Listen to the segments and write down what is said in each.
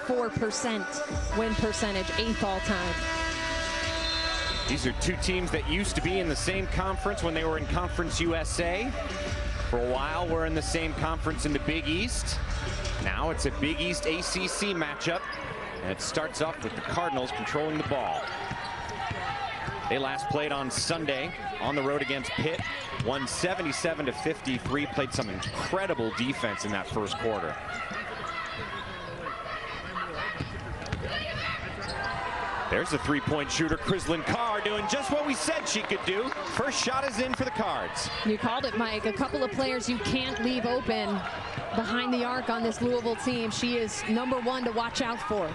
84% win percentage, 8th all-time. These are two teams that used to be in the same conference when they were in Conference USA. For a while, we're in the same conference in the Big East. Now it's a Big East ACC matchup. And it starts off with the Cardinals controlling the ball. They last played on Sunday on the road against Pitt. Won 77-53. Played some incredible defense in that first quarter. There's the three-point shooter, Chrislyn Carr, doing just what we said she could do. First shot is in for the Cards. You called it, Mike. A couple of players you can't leave open behind the arc on this Louisville team. She is #1 to watch out for.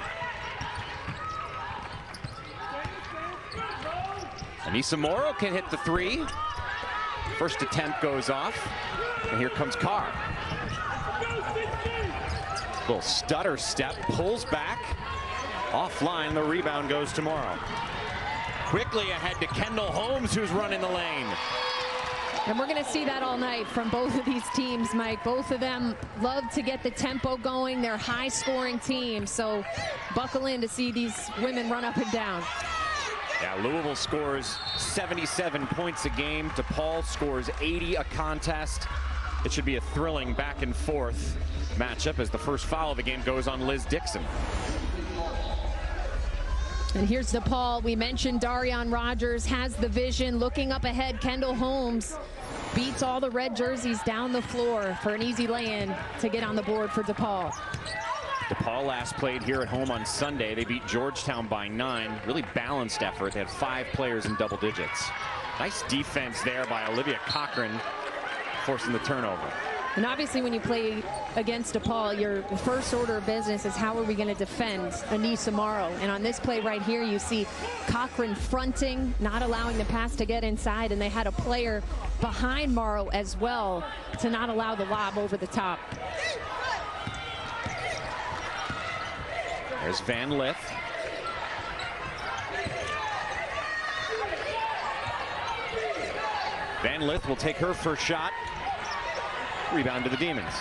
Anissa Morrow can hit the three. First attempt goes off. And here comes Carr. Little stutter step, pulls back. Offline, the rebound goes to Morrow. Quickly ahead to Kendall Holmes, who's running the lane. And we're going to see that all night from both of these teams, Mike. Both of them love to get the tempo going. They're high-scoring teams, so buckle in to see these women run up and down. Yeah, Louisville scores 77 points a game. DePaul scores 80 a contest. It should be a thrilling back-and-forth matchup as the first foul of the game goes on Liz Dixon. And here's DePaul. We mentioned Darian Rogers has the vision. Looking up ahead, Kendall Holmes beats all the red jerseys down the floor for an easy lay-in to get on the board for DePaul. DePaul last played here at home on Sunday. They beat Georgetown by 9. Really balanced effort. They had 5 players in double digits. Nice defense there by Olivia Cochran, forcing the turnover. And obviously when you play against DePaul, your first order of business is how are we going to defend Anissa Morrow. And on this play right here, you see Cochran fronting, not allowing the pass to get inside, and they had a player behind Morrow as well to not allow the lob over the top. There's Van Lith. Van Lith will take her first shot. Rebound to the Demons.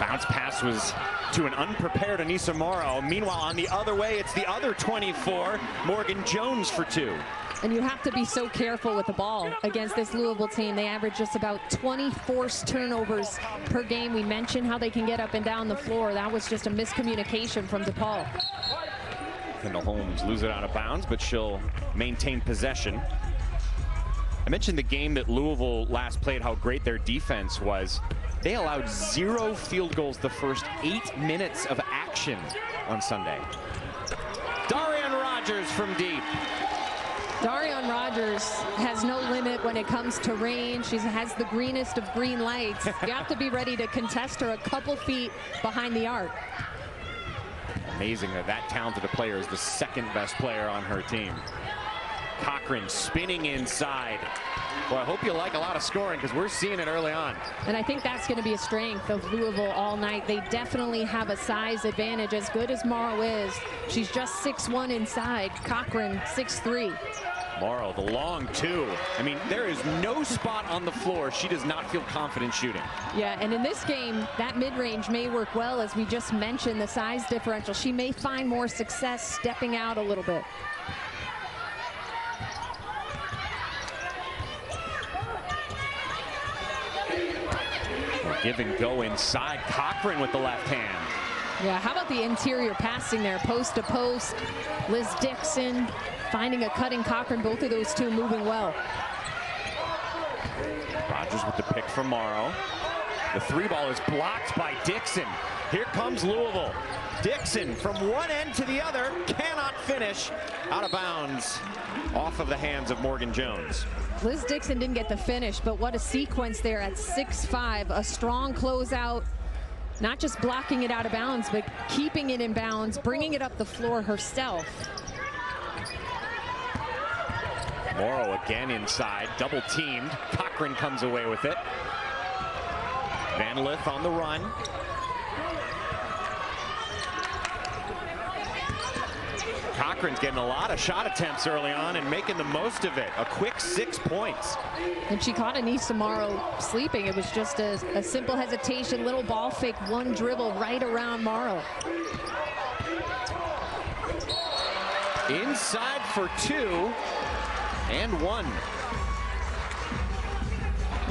Bounce pass was to an unprepared Anissa Morrow. Meanwhile, on the other way, it's the other 24, Morgan Jones for 2. And you have to be so careful with the ball against this Louisville team. They average just about 20 forced turnovers per game. We mentioned how they can get up and down the floor. That was just a miscommunication from DePaul. Kendall Holmes loses it out of bounds, but she'll maintain possession. I mentioned the game that Louisville last played, how great their defense was. They allowed 0 field goals the first 8 minutes of action on Sunday. Darian Rogers from deep. Darian Rogers has no limit when it comes to range. She has the greenest of green lights. You have to be ready to contest her a couple feet behind the arc. Amazing that that talented a player is the second best player on her team. Cochran spinning inside. Well, I hope you like a lot of scoring because we're seeing it early on. And I think that's going to be a strength of Louisville all night. They definitely have a size advantage. As good as Morrow is, she's just 6'1" inside. Cochran 6'3". Morrow, the long 2. I mean, there is no spot on the floor she does not feel confident shooting. Yeah, and in this game, that mid-range may work well. As we just mentioned, the size differential. She may find more success stepping out a little bit. Give and go inside. Cochran with the left hand. Yeah, how about the interior passing there, post to post. Liz Dixon finding a cutting Cochran. Both of those two moving well. Rogers with the pick from Morrow. The 3 ball is blocked by Dixon. Here comes Louisville. Dixon from one end to the other, cannot finish. Out of bounds, off of the hands of Morgan Jones. Liz Dixon didn't get the finish, but what a sequence there at 6'5", a strong closeout, not just blocking it out of bounds, but keeping it in bounds, bringing it up the floor herself. Morrow again inside, double teamed. Cochran comes away with it. Van Lith on the run. Cochran's getting a lot of shot attempts early on and making the most of it. A quick 6 points. And she caught Anissa Morrow sleeping. It was just a simple hesitation, little ball fake, one dribble right around Morrow. Inside for 2 and 1.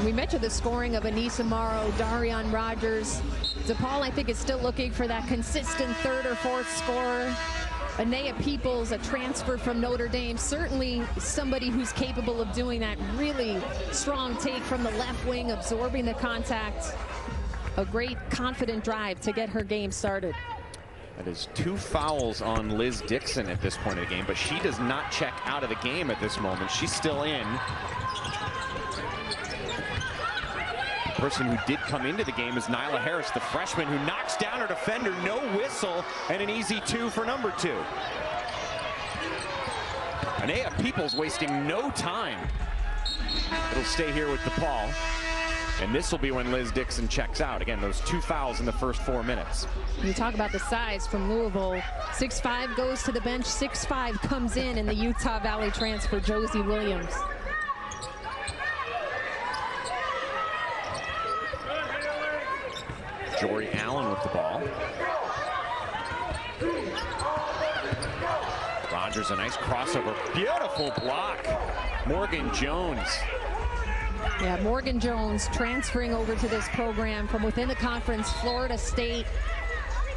We mentioned the scoring of Anissa Morrow, Darian Rogers. DePaul, I think, is still looking for that consistent third or fourth scorer. Anea Peoples, a transfer from Notre Dame, certainly somebody who's capable of doing that. Really strong take from the left wing, absorbing the contact. A great, confident drive to get her game started. That is 2 fouls on Liz Dixon at this point of the game, but she does not check out of the game at this moment. She's still in. The person who did come into the game is Nyla Harris, the freshman, who knocks down her defender. No whistle, and an easy 2 for number 2. Anea Peoples wasting no time. It'll stay here with DePaul. And this will be when Liz Dixon checks out. Again, those 2 fouls in the first 4 minutes. You talk about the size from Louisville. 6'5" goes to the bench. 6'5" comes in the Utah Valley transfer, Josie Williams. Jory Allen with the ball. Rogers, a nice crossover. Beautiful block. Morgan Jones. Yeah, Morgan Jones transferring over to this program from within the conference, Florida State.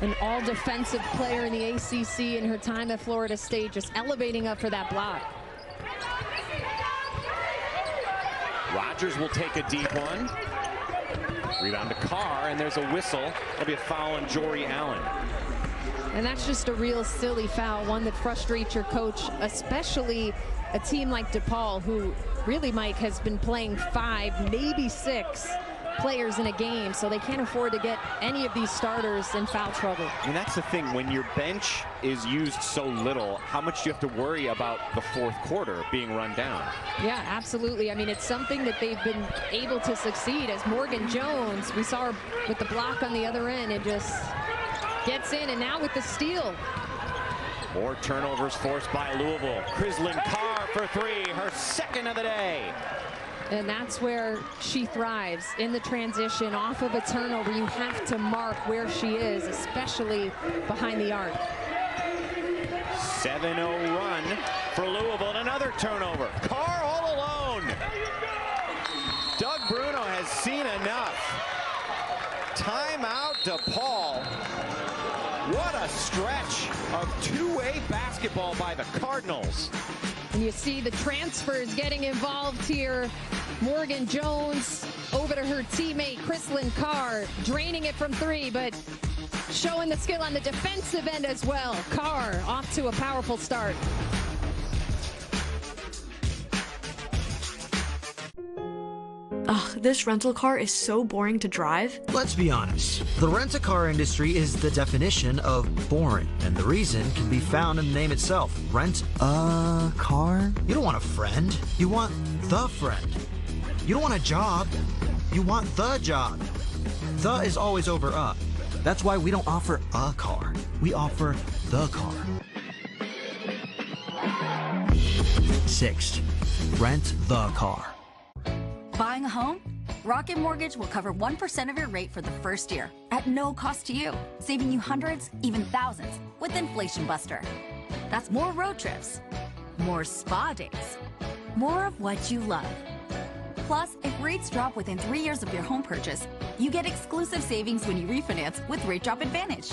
An all-defensive player in the ACC in her time at Florida State, just elevating up for that block. Rogers will take a deep one. Rebound to Carr, and there's a whistle. That'll be a foul on Jory Allen. And that's just a real silly foul, one that frustrates your coach, especially a team like DePaul, who really, Mike, has been playing 5, maybe 6 players in a game, so they can't afford to get any of these starters in foul trouble. And that's the thing, when your bench is used so little, how much do you have to worry about the fourth quarter being run down? Yeah, absolutely. I mean, it's something that they've been able to succeed. As Morgan Jones, we saw her with the block on the other end, it just gets in, and now with the steal. More turnovers forced by Louisville. Chrislyn Carr for 3, her second of the day. And that's where she thrives, in the transition, off of a turnover. You have to mark where she is, especially behind the arc. 7-0 run for Louisville, and another turnover. Carr all alone. Doug Bruno has seen enough. Timeout DePaul. What a stretch of two-way basketball by the Cardinals. And you see the transfers getting involved here. Morgan Jones over to her teammate Chrislyn Carr, draining it from 3, but showing the skill on the defensive end as well. Carr off to a powerful start. Ugh, this rental car is so boring to drive. Let's be honest. The rent-a-car industry is the definition of boring, and the reason can be found in the name itself. Rent-a-car? You don't want a friend. You want the friend. You don't want a job. You want the job. The is always over a. That's why we don't offer a car. We offer the car. 6th, rent the car. Buying a home? Rocket Mortgage will cover 1% of your rate for the first year at no cost to you, saving you hundreds, even thousands with Inflation Buster. That's more road trips, more spa days, more of what you love. Plus, if rates drop within 3 years of your home purchase, you get exclusive savings when you refinance with Rate Drop Advantage.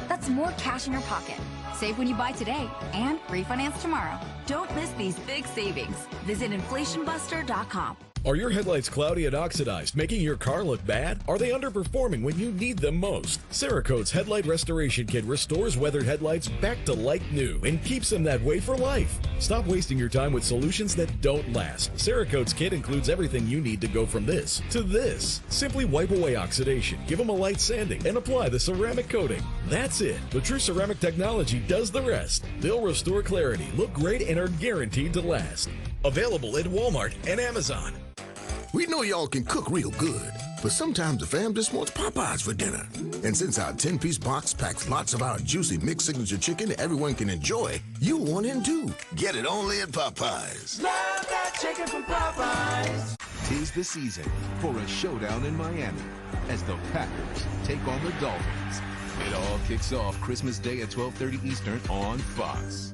That's more cash in your pocket. Save when you buy today and refinance tomorrow. Don't miss these big savings. Visit inflationbuster.com. Are your headlights cloudy and oxidized, making your car look bad? Are they underperforming when you need them most? Cerakote's Headlight Restoration Kit restores weathered headlights back to like new and keeps them that way for life. Stop wasting your time with solutions that don't last. Cerakote's kit includes everything you need to go from this to this. Simply wipe away oxidation, give them a light sanding, and apply the ceramic coating. That's it. The True Ceramic technology does the rest. They'll restore clarity, look great, and are guaranteed to last. Available at Walmart and Amazon. We know y'all can cook real good, But sometimes the fam just wants Popeyes for dinner. And since our 10-piece box packs lots of our juicy mixed signature chicken everyone can enjoy, you'll want in too. Get it only at Popeyes. Love that chicken from Popeyes. 'Tis the season for a showdown in Miami as the Packers take on the Dolphins. It all kicks off Christmas Day at 12:30 Eastern on Fox.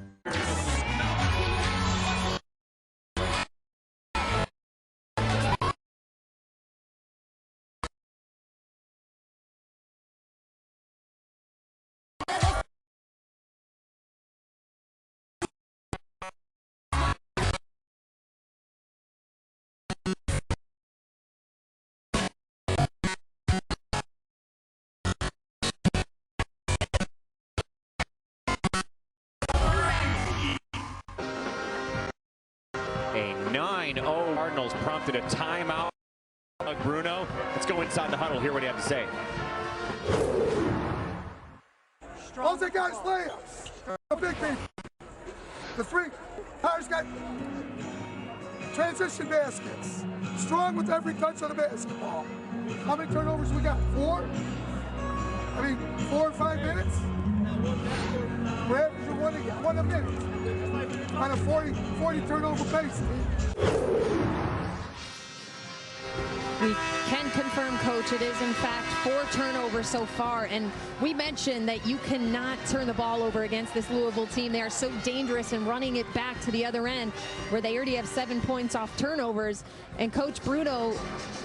A 9-0 Cardinals prompted a timeout. Bruno, let's go inside the huddle, hear what he had to say. All the guys layups. The big people. The three. Carr's got transition baskets. Strong with every touch of the basketball. How many turnovers we got? 4? I mean, 4 or 5 minutes? We're averaging one a minute on a 40 turnover pace. We can confirm, Coach, it is in fact 4 turnovers so far, and we mentioned that you cannot turn the ball over against this Louisville team. They are so dangerous in running it back to the other end where they already have 7 points off turnovers. And Coach Bruno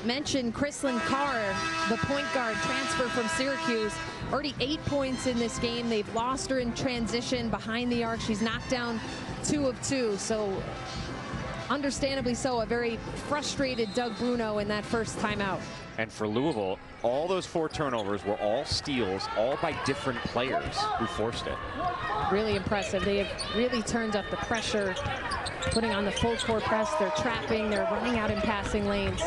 mentioned Chrislyn Carr, the point guard transfer from Syracuse, already 8 points in this game. They've lost her in transition behind the arc. She's knocked down 2 of 2, so understandably so, a very frustrated Doug Bruno in that first timeout. And for Louisville, all those 4 turnovers were all steals, all by different players who forced it. Really impressive. They have really turned up the pressure, putting on the full court press. They're trapping, they're running out in passing lanes.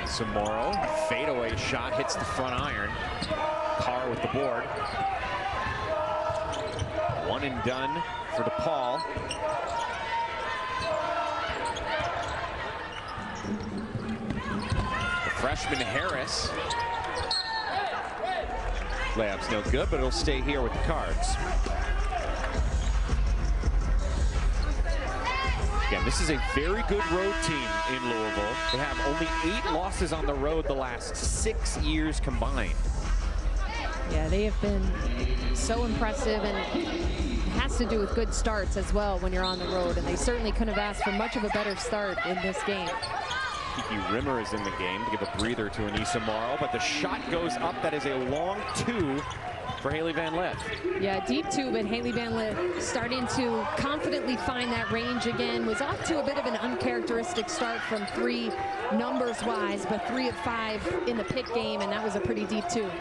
Samoro, fadeaway shot, hits the front iron. Carr with the board. One and done for DePaul. The freshman Harris. Layup's no good, but it'll stay here with the Cards. Again, this is a very good road team in Louisville. They have only 8 losses on the road the last 6 years combined. Yeah, they have been so impressive, and it has to do with good starts as well when you're on the road, and they certainly couldn't have asked for much of a better start in this game. Kiki Rimmer is in the game to give a breather to Anissa Morrow, but the shot goes up. That is a long 2 for Haley Van Lith. Yeah, deep 2, but Haley Van Lith starting to confidently find that range again. Was off to a bit of an uncharacteristic start from 3 numbers-wise, but 3 of 5 in the pick game, and that was a pretty deep 2.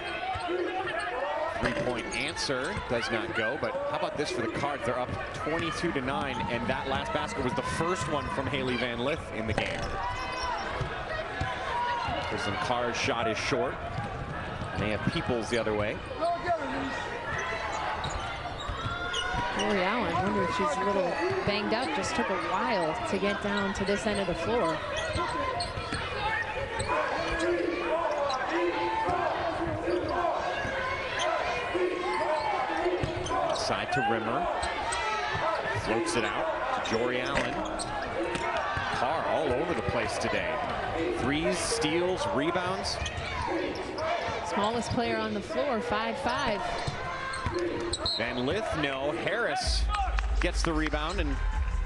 3-point answer does not go, but how about this for the Cards? They're up 22-9, and that last basket was the first one from Haley Van Lith in the game. Chrislyn Carr's shot is short. They have Peoples the other way. Tori Allen, I wonder if she's a little banged up. Just took a while to get down to this end of the floor. Side to Rimmer. Floats it out to Jory Allen. Carr all over the place today. 3s, steals, rebounds. Smallest player on the floor, 5'5". Van Lith, no. Harris gets the rebound and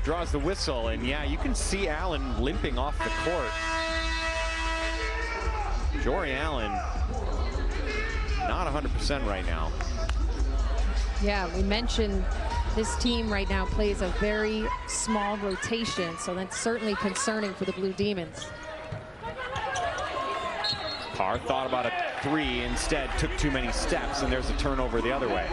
draws the whistle. And yeah, you can see Allen limping off the court. Jory Allen, not 100% right now. Yeah, we mentioned this team right now plays a very small rotation, so that's certainly concerning for the Blue Demons. Carr thought about a 3, instead took too many steps, and there's a turnover the other way.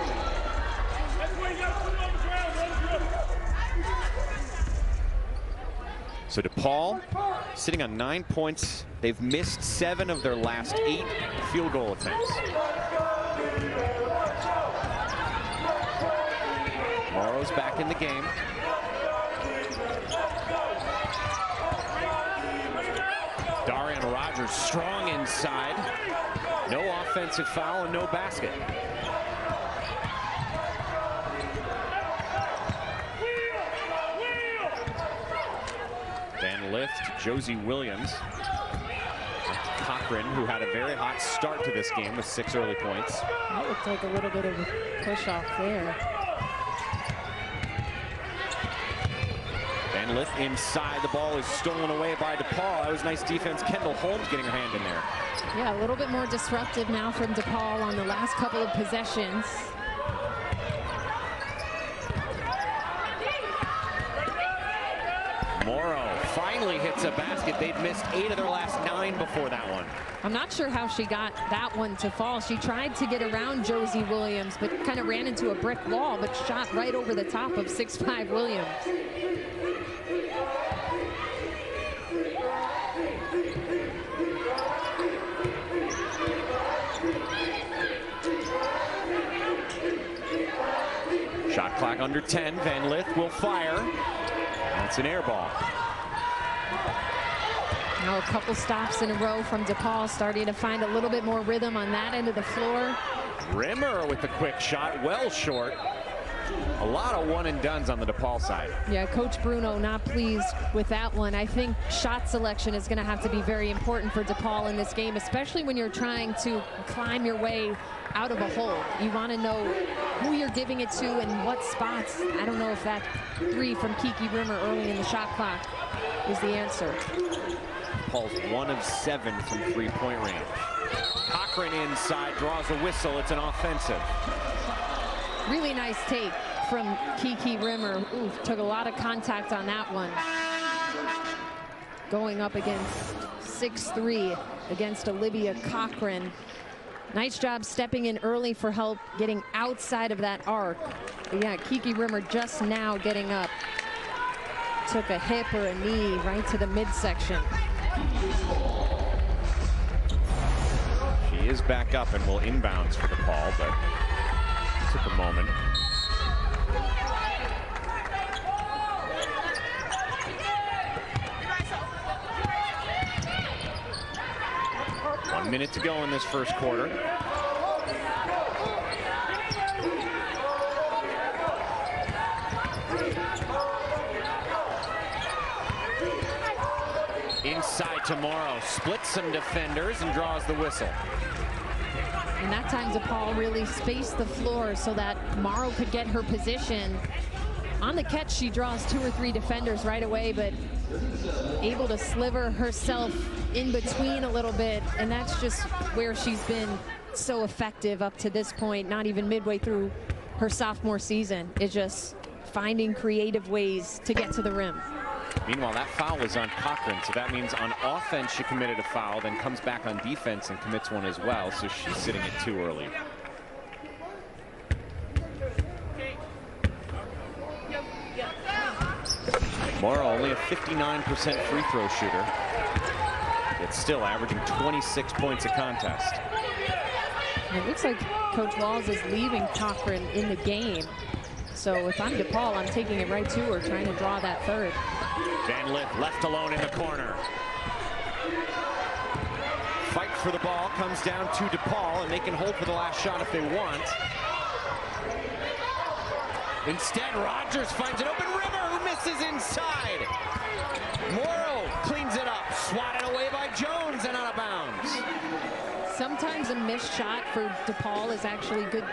So DePaul sitting on 9 points. They've missed 7 of their last 8 field goal attempts. Morrow's back in the game. Rogers strong inside. No offensive foul and no basket. Van Lift, Josie Williams. Cochran, who had a very hot start to this game with 6 early points. That looked like a little bit of a push off there. Van Lift inside. The ball is stolen away by DePaul. That was nice defense. Kendall Holmes getting her hand in there. Yeah, a little bit more disruptive now from DePaul on the last couple of possessions. Morrow finally hits a basket. They've missed 8 of their last 9 before that one. I'm not sure how she got that one to fall. She tried to get around Josie Williams, but kind of ran into a brick wall, but shot right over the top of 6'5" Williams. Shot clock under 10. Van Lith will fire. That's an air ball. Now a couple stops in a row from DePaul, starting to find a little bit more rhythm on that end of the floor. Rimmer with the quick shot, well short. A lot of one and dones on the DePaul side. Yeah, Coach Bruno not pleased with that one. I think shot selection is going to have to be very important for DePaul in this game, especially when you're trying to climb your way out of a hole. You want to know who you're giving it to and what spots. I don't know if that 3 from Kiki Rimmer early in the shot clock is the answer. DePaul's 1 of 7 from 3-point range. Cochran inside, draws a whistle. It's an offensive. Really nice take from Kiki Rimmer. Ooh, took a lot of contact on that one. Going up against 6'3" against Olivia Cochran. Nice job stepping in early for help, getting outside of that arc. But yeah, Kiki Rimmer just now getting up. Took a hip or a knee right to the midsection. She is back up and will inbounds for DePaul, but took a moment. One minute to go in this first quarter. Inside to Morrow, splits some defenders and draws the whistle. And that time DePaul really spaced the floor so that Morrow could get her position. On the catch, she draws 2 or 3 defenders right away, but able to sliver herself in between a little bit, and that's just where she's been so effective up to this point, not even midway through her sophomore season. It's just finding creative ways to get to the rim. Meanwhile, that foul was on Cochran, so that means on offense she committed a foul, then comes back on defense and commits one as well, so she's sitting at 2 early. Morrow only a 59% free throw shooter. It's still averaging 26 points a contest. It looks like Coach Walls is leaving Cochran in the game. So if I'm DePaul, I'm taking it right to her, trying to draw that third. Van Lith left alone in the corner. Fight for the ball comes down to DePaul, and they can hold for the last shot if they want. Instead, Rogers finds an open Rimmer, who misses inside. Morrow cleans it up, swatted away by Jones and out of bounds. Sometimes a missed shot for DePaul is actually good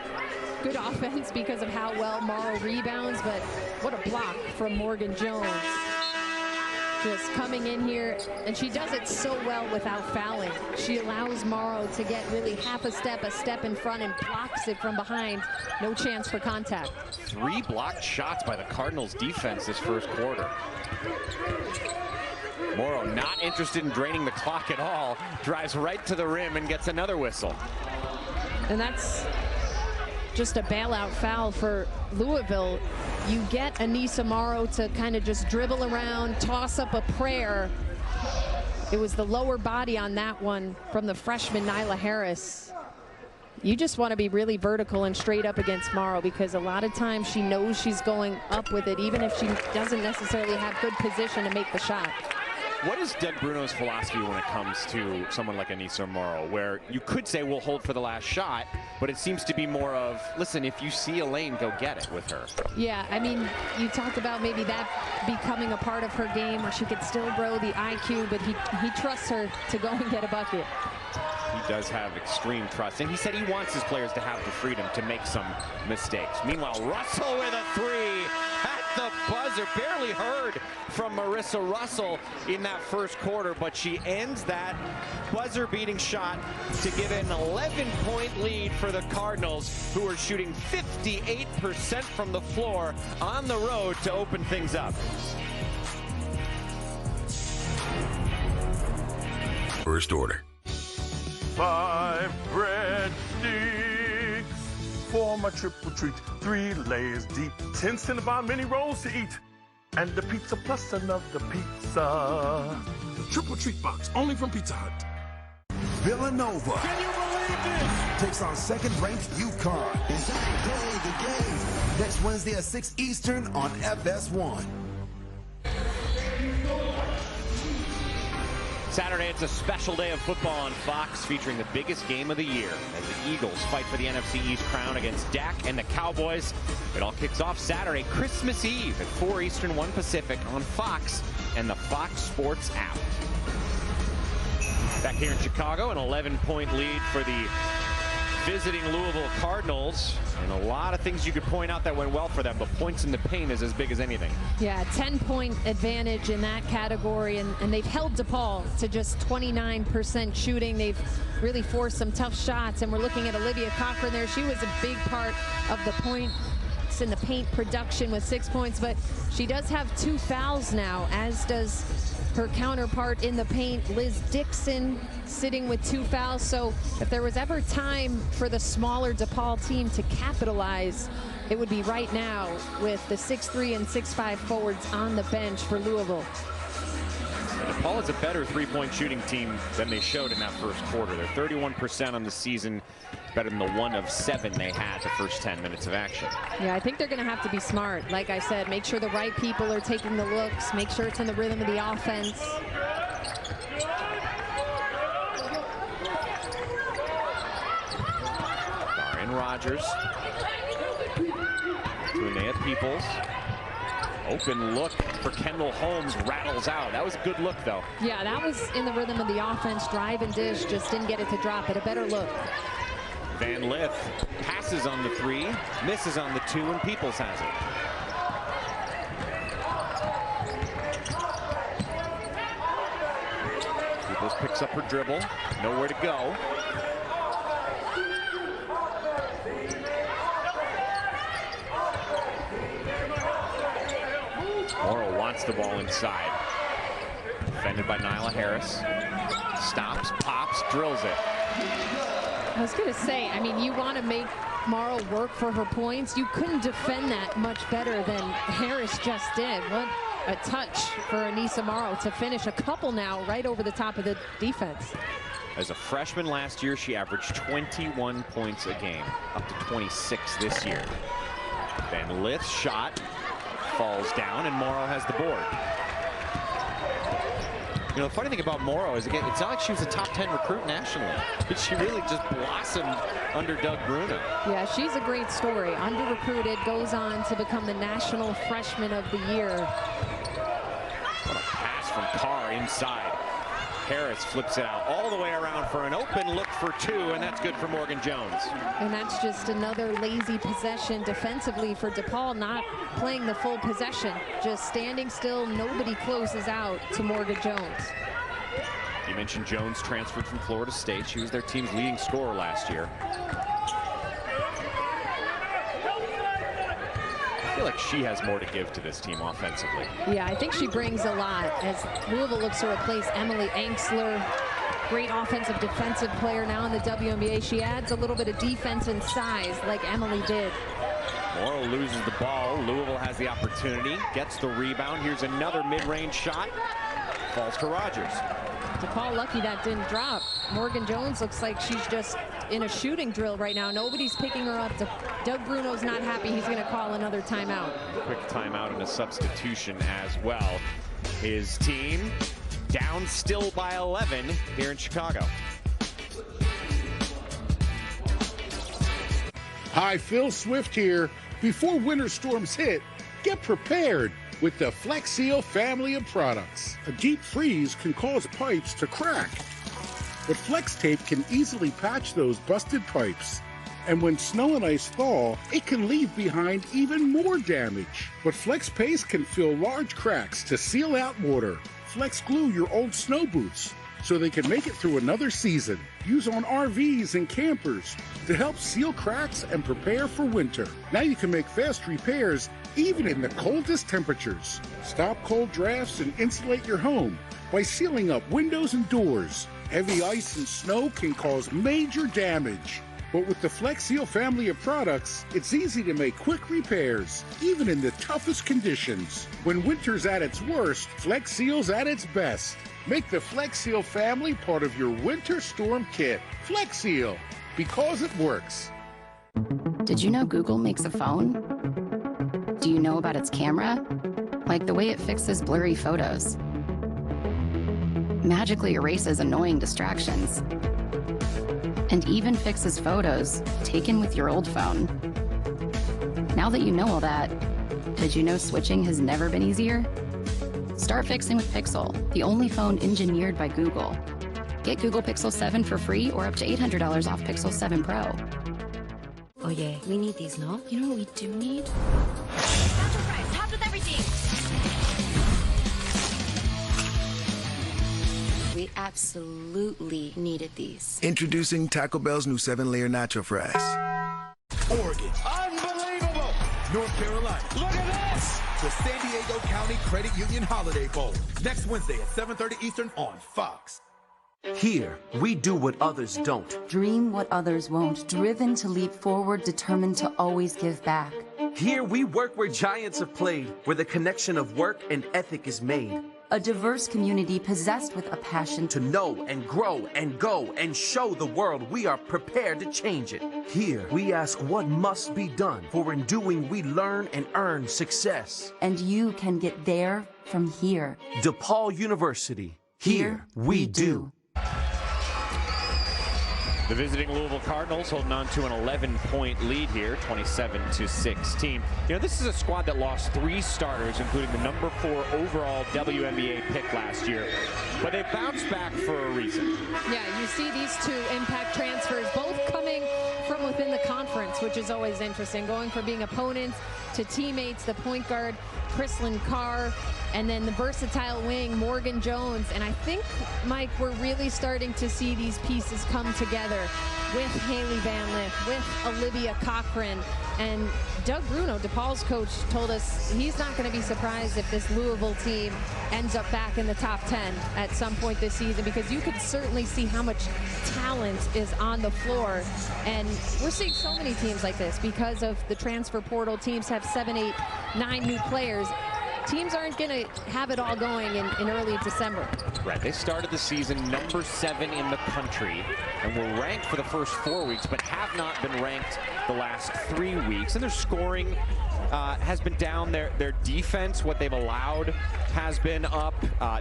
offense because of how well Morrow rebounds, but what a block from Morgan Jones. Just coming in here, and she does it so well without fouling. She allows Morrow to get really half a step in front, and blocks it from behind. No chance for contact. 3 blocked shots by the Cardinals defense this first quarter. Morrow not interested in draining the clock at all. Drives right to the rim and gets another whistle. And that's just a bailout foul for Louisville. You get Anissa Morrow to kind of just dribble around, toss up a prayer. It was the lower body on that one from the freshman Nyla Harris. You just want to be really vertical and straight up against Morrow, because a lot of times she knows she's going up with it, even if she doesn't necessarily have good position to make the shot. What is Doug Bruno's philosophy when it comes to someone like Anissa Morrow, where you could say we'll hold for the last shot, but it seems to be more of, listen, if you see a lane, go get it with her? Yeah, I mean, you talked about maybe that becoming a part of her game where she could still grow the IQ, but he trusts her to go and get a bucket. He does have extreme trust, and he said he wants his players to have the freedom to make some mistakes. Meanwhile, Russell with a three at the buzzer. Barely heard from Marissa Russell in that first quarter, but she ends that buzzer-beating shot to give an 11-point lead for the Cardinals, who are shooting 58% from the floor on the road to open things up. First order. 5 bread sticks for my triple treat. 3 layers deep, 10 Cinnabon mini rolls to eat, and the pizza plus another pizza. The triple treat box, only from Pizza Hut. Villanova. Can you believe this? Takes on second-ranked UConn. Is that the game? Next Wednesday at 6 Eastern on FS1. Saturday, it's a special day of football on Fox, featuring the biggest game of the year as the Eagles fight for the NFC East crown against Dak and the Cowboys. It all kicks off Saturday, Christmas Eve at 4 Eastern, 1 Pacific on Fox and the Fox Sports app. Back here in Chicago, an 11-point lead for the visiting Louisville Cardinals, and a lot of things you could point out that went well for them, but points in the paint is as big as anything. Yeah, 10-point advantage in that category, and they've held DePaul to just 29% shooting. They've really forced some tough shots, and we're looking at Olivia Cochran there. She was a big part of the points in the paint production with 6 points, but she does have 2 fouls now, as does her counterpart in the paint, Liz Dixon, sitting with 2 fouls. So if there was ever time for the smaller DePaul team to capitalize, it would be right now with the 6'3" and 6'5" forwards on the bench for Louisville. DePaul is a better three-point shooting team than they showed in that first quarter. They're 31% on the season, better than the 1 of 7 they had the first 10 minutes of action. Yeah, I think they're going to have to be smart. Like I said, make sure the right people are taking the looks, make sure it's in the rhythm of the offense. Darian Rogers to Anaya Peoples. Open look for Kendall Holmes, rattles out. That was a good look, though. Yeah, that was in the rhythm of the offense. Drive and dish, just didn't get it to drop, but a better look. Van Lith passes on the 3, misses on the 2, and Peoples has it. Peoples picks up her dribble, nowhere to go. Morrow wants the ball inside. Defended by Nyla Harris. Stops, pops, drills it. I was going to say, I mean, you want to make Morrow work for her points. You couldn't defend that much better than Harris just did. What a touch for Anissa Morrow to finish a couple now right over the top of the defense. As a freshman last year, she averaged 21 points a game, up to 26 this year. Van Lith's shot falls down, and Morrow has the board. You know, the funny thing about Morrow is, again, it's not like she was a top 10 recruit nationally, but she really just blossomed under Doug Bruno. Yeah, she's a great story. Under-recruited, goes on to become the National Freshman of the Year. What a pass from Carr inside. Harris flips it out all the way around for an open look for 2, and that's good for Morgan Jones. And that's just another lazy possession defensively for DePaul, not playing the full possession, just standing still. Nobody closes out to Morgan Jones. You mentioned Jones transferred from Florida State. She was their team's leading scorer last year. I feel like she has more to give to this team offensively. Yeah, I think she brings a lot as Louisville looks to replace Emily Anxler. Great offensive defensive player now in the WNBA. She adds a little bit of defense and size like Emily did. Morrow loses the ball. Louisville has the opportunity, gets the rebound. Here's another mid-range shot. Falls to Rogers. DePaul lucky that didn't drop. Morgan Jones looks like she's just in a shooting drill right now. Nobody's picking her up. Doug Bruno's not happy. He's going to call another timeout. Quick timeout and a substitution as well. His team down still by 11 here in Chicago. Hi, Phil Swift here. Before winter storms hit, get prepared with the Flex Seal family of products. A deep freeze can cause pipes to crack, but Flex Tape can easily patch those busted pipes. And when snow and ice thaw, it can leave behind even more damage. But Flex Paste can fill large cracks to seal out water. Flex Glue your old snow boots so they can make it through another season. Use on RVs and campers to help seal cracks and prepare for winter. Now you can make fast repairs even in the coldest temperatures. Stop cold drafts and insulate your home by sealing up windows and doors. Heavy ice and snow can cause major damage. But with the Flex Seal family of products, it's easy to make quick repairs, even in the toughest conditions. When winter's at its worst, Flex Seal's at its best. Make the Flex Seal family part of your winter storm kit. Flex Seal, because it works. Did you know Google makes a phone? Do you know about its camera? Like the way it fixes blurry photos, magically erases annoying distractions, and even fixes photos taken with your old phone. Now that you know all that, did you know switching has never been easier? Start fixing with Pixel, the only phone engineered by Google. Get Google Pixel 7 for free or up to $800 off Pixel 7 Pro. Oh yeah, we need these, no? You know what we do need? Nacho fries, topped with everything. We absolutely needed these. Introducing Taco Bell's new 7-layer nacho fries. Oregon. Unbelievable! North Carolina. Look at this! The San Diego County Credit Union Holiday Bowl. Next Wednesday at 7:30 Eastern on Fox. Here, we do what others don't. Dream what others won't. Driven to leap forward, determined to always give back. Here, we work where giants have played, where the connection of work and ethic is made. A diverse community possessed with a passion to know and grow and go and show the world we are prepared to change it. Here, we ask what must be done, for in doing we learn and earn success. And you can get there from here. DePaul University. Here we do. The visiting Louisville Cardinals holding on to an 11-point lead here, 27-16. You know, this is a squad that lost 3 starters, including the number 4 overall WNBA pick last year. But they bounced back for a reason. Yeah, you see these 2 impact transfers, both coming from within the conference, which is always interesting, going from being opponents to teammates. The point guard, Chrislyn Carr, and then the versatile wing, Morgan Jones. And I think, Mike, we're really starting to see these pieces come together with Haley Van Lith, with Olivia Cochran. And Doug Bruno, DePaul's coach, told us he's not going to be surprised if this Louisville team ends up back in the top 10 at some point this season, because you could certainly see how much talent is on the floor. And we're seeing so many teams like this because of the transfer portal. Teams have 7, 8, 9 new players. Teams aren't going to have it all going in early December. Right, they started the season number 7 in the country and were ranked for the first 4 weeks, but have not been ranked the last 3 weeks. And their scoring has been down. Their defense, what they've allowed, has been up.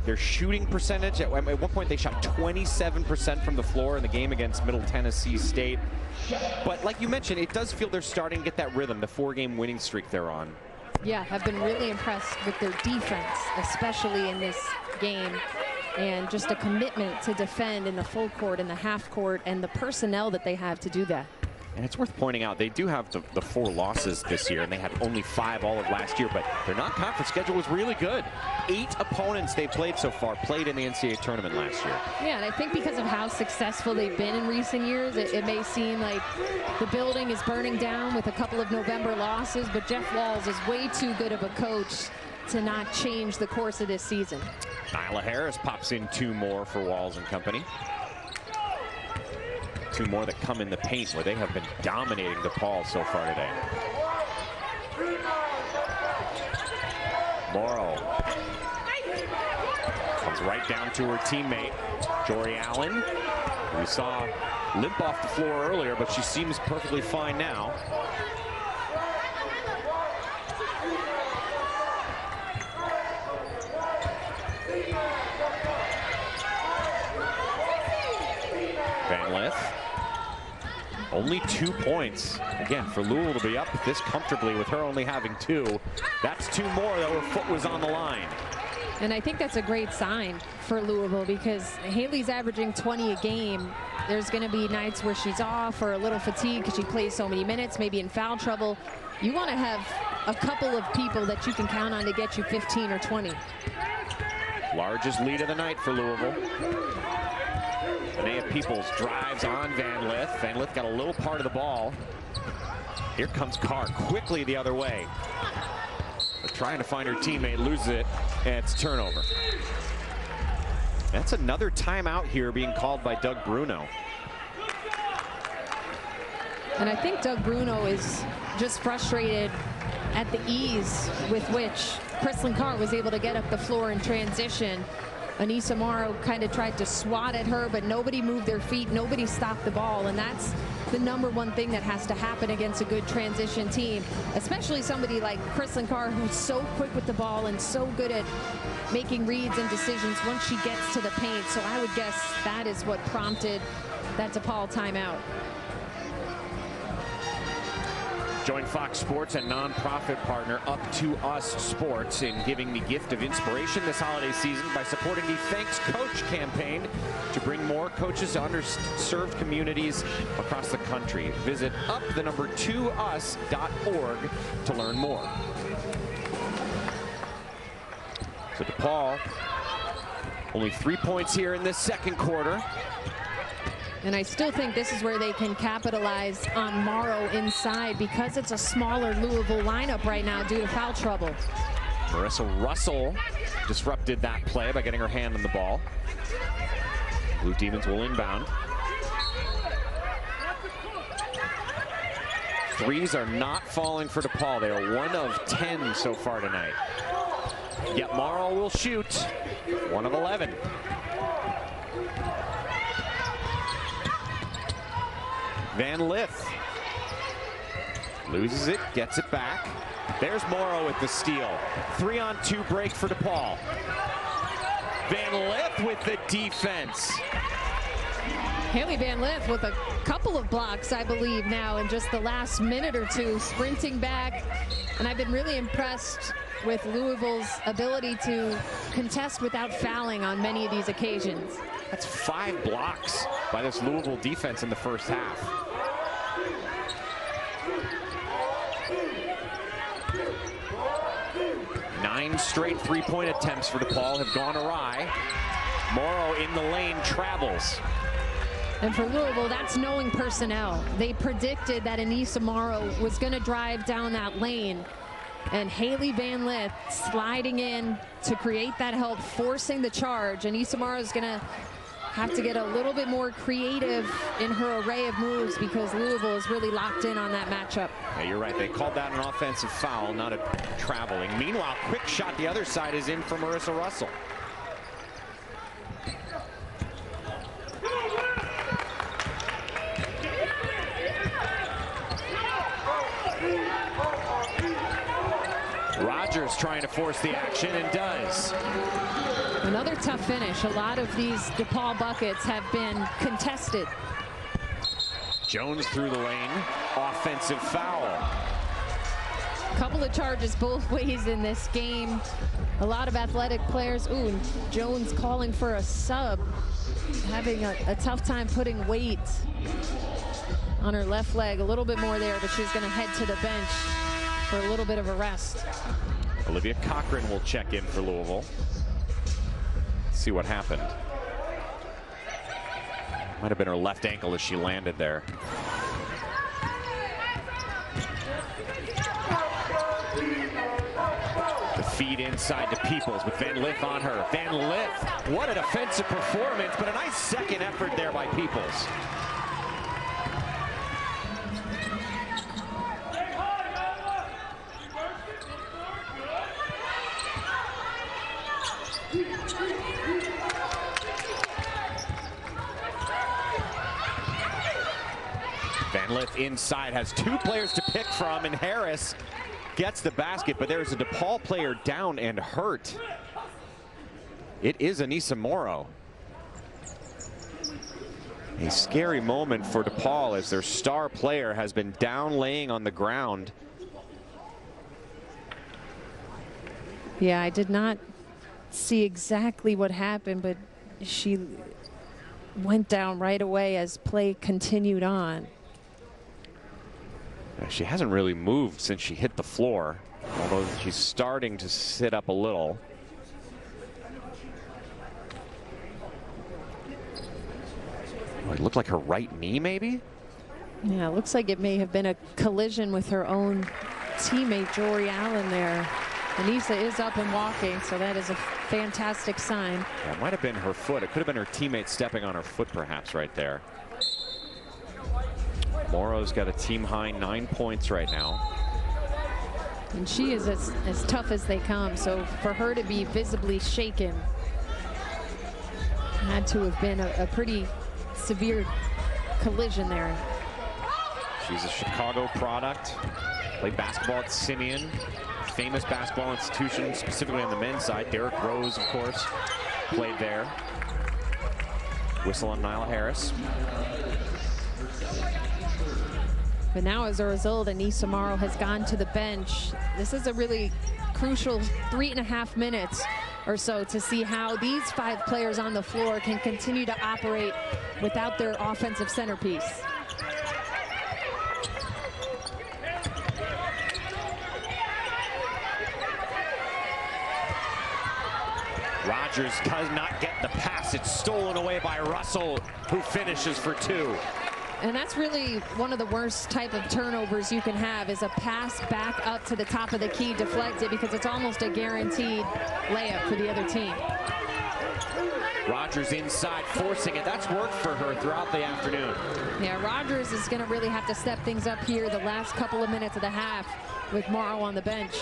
Their shooting percentage, at one point they shot 27% from the floor in the game against Middle Tennessee State. But like you mentioned, it does feel they're starting to get that rhythm, the 4-game winning streak they're on. Yeah, have been really impressed with their defense, especially in this game, and just a commitment to defend in the full court and the half court and the personnel that they have to do that. And it's worth pointing out, they do have the 4 losses this year, and they had only 5 all of last year, but their non-conference schedule was really good. 8 opponents they've played so far played in the NCAA tournament last year. Yeah, and I think because of how successful they've been in recent years, it may seem like the building is burning down with a couple of November losses, but Jeff Walls is way too good of a coach to not change the course of this season. Nyla Harris pops in 2 more for Walls and company. 2 more that come in the paint, where they have been dominating DePaul so far today. Morrow comes right down to her teammate, Jory Allen. We saw limp off the floor earlier, but she seems perfectly fine now. Van Lith. Only 2 points. Again, for Louisville to be up this comfortably with her only having 2. That's 2 more, though her foot was on the line. And I think that's a great sign for Louisville because Haley's averaging 20 a game. There's going to be nights where she's off or a little fatigued because she plays so many minutes, maybe in foul trouble. You want to have a couple of people that you can count on to get you 15 or 20. Largest lead of the night for Louisville. Anaya Peoples drives on Van Lith. Van Lith got a little part of the ball. Here comes Carr quickly the other way. But trying to find her teammate, loses it, and it's turnover. That's another timeout here being called by Doug Bruno. And I think Doug Bruno is just frustrated at the ease with which Chrislyn Carr was able to get up the floor in transition. Anissa Morrow kind of tried to swat at her, but nobody moved their feet. Nobody stopped the ball. And that's the #1 thing that has to happen against a good transition team, especially somebody like Chrislyn Carr, who's so quick with the ball and so good at making reads and decisions once she gets to the paint. So I would guess that is what prompted that DePaul timeout. Join Fox Sports, a nonprofit partner, Up to Us Sports, in giving the gift of inspiration this holiday season by supporting the Thanks Coach campaign to bring more coaches to underserved communities across the country. Visit up2us.org to learn more. So DePaul, only 3 points here in this second quarter. And I still think this is where they can capitalize on Morrow inside because it's a smaller Louisville lineup right now due to foul trouble. Marissa Russell disrupted that play by getting her hand on the ball. Blue Demons will inbound. Threes are not falling for DePaul. They are 1 of 10 so far tonight. Yet Morrow will shoot 1 of 11. Van Lith loses it, gets it back. There's Morrow with the steal. 3-on-2 break for DePaul. Van Lith with the defense. Haley Van Lith with a couple of blocks, I believe, now in just the last minute or two, sprinting back. And I've been really impressed with Louisville's ability to contest without fouling on many of these occasions. That's 5 blocks by this Louisville defense in the first half. Nine straight three-point attempts for DePaul have gone awry. Morrow in the lane travels. And for Louisville, that's knowing personnel. They predicted that Anissa Morrow was going to drive down that lane. And Haley Van Lith sliding in to create that help, forcing the charge. Anissa Morrow is going to have to get a little bit more creative in her array of moves because Louisville is really locked in on that matchup. Yeah, you're right. They called that an offensive foul, not a traveling. Meanwhile, quick shot the other side is in for Marissa Russell. Rogers trying to force the action and does. Another tough finish. A lot of these DePaul buckets have been contested. Jones through the lane. Offensive foul. Couple of charges both ways in this game. A lot of athletic players. Ooh, and Jones calling for a sub. Having a tough time putting weight on her left leg. A little bit more there, but she's going to head to the bench for a little bit of a rest. Olivia Cochran will check in for Louisville. See what happened. Might have been her left ankle as she landed there. The feed inside to Peoples with Van Lith on her. Van Lith, what a defensive performance, but a nice second effort there by Peoples. Van Lith inside has 2 players to pick from, and Harris gets the basket, but there's a DePaul player down and hurt. It is Anissa Morrow. A scary moment for DePaul as their star player has been down laying on the ground. Yeah, I did not see exactly what happened, but she went down right away as play continued on. She hasn't really moved since she hit the floor, although she's starting to sit up a little. Oh, it looked like her right knee, maybe? Yeah, it looks like it may have been a collision with her own teammate, Jory Allen there. Anissa is up and walking, so that is a fantastic sign. Yeah, it might have been her foot. It could have been her teammate stepping on her foot, perhaps, right there. Morrow's got a team-high 9 points right now. And she is as tough as they come, so for her to be visibly shaken had to have been a pretty severe collision there. She's a Chicago product. Played basketball at Simeon, famous basketball institution, specifically on the men's side. Derrick Rose, of course, played there. Whistle on Nyla Harris. But now, as a result, Anissa Morrow has gone to the bench. This is a really crucial 3.5 minutes or so to see how these 5 players on the floor can continue to operate without their offensive centerpiece. Rogers does not get the pass. It's stolen away by Russell, who finishes for 2. And that's really one of the worst type of turnovers you can have, is a pass back up to the top of the key deflected, because it's almost a guaranteed layup for the other team. Rogers inside, forcing it. That's worked for her throughout the afternoon. Yeah, Rogers is going to really have to step things up here the last couple of minutes of the half with Morrow on the bench.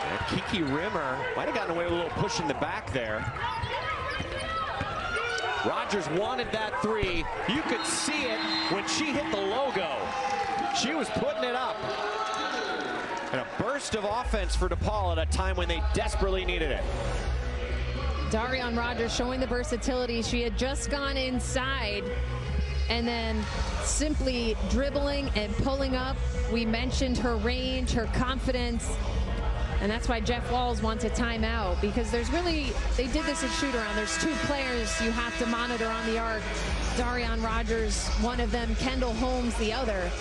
And Kiki Rimmer might have gotten away with a little push in the back there. Rogers wanted that 3. You could see it when she hit the logo. She was putting it up. And a burst of offense for DePaul at a time when they desperately needed it. Darian Rogers showing the versatility. She had just gone inside and then simply dribbling and pulling up. We mentioned her range, her confidence. And that's why Jeff Walls wants a timeout, because there's really, they did this at shoot-around. There's 2 players you have to monitor on the arc. Darian Rogers, one of them, Kendall Holmes, the other.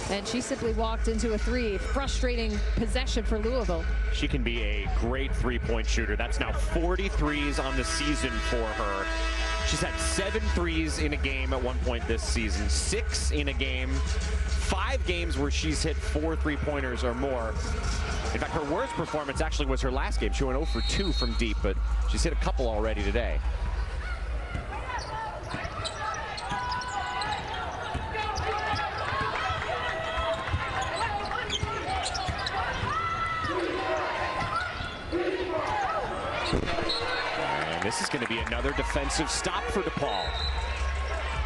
And she simply walked into a 3. Frustrating possession for Louisville. She can be a great 3-point shooter. That's now 43s on the season for her. She's had 7 threes in a game at one point this season, 6 in a game, 5 games where she's hit 4 3-pointers or more. In fact, her worst performance actually was her last game. She went 0 for 2 from deep, but she's hit a couple already today. And this is going to be another defensive stop for DePaul.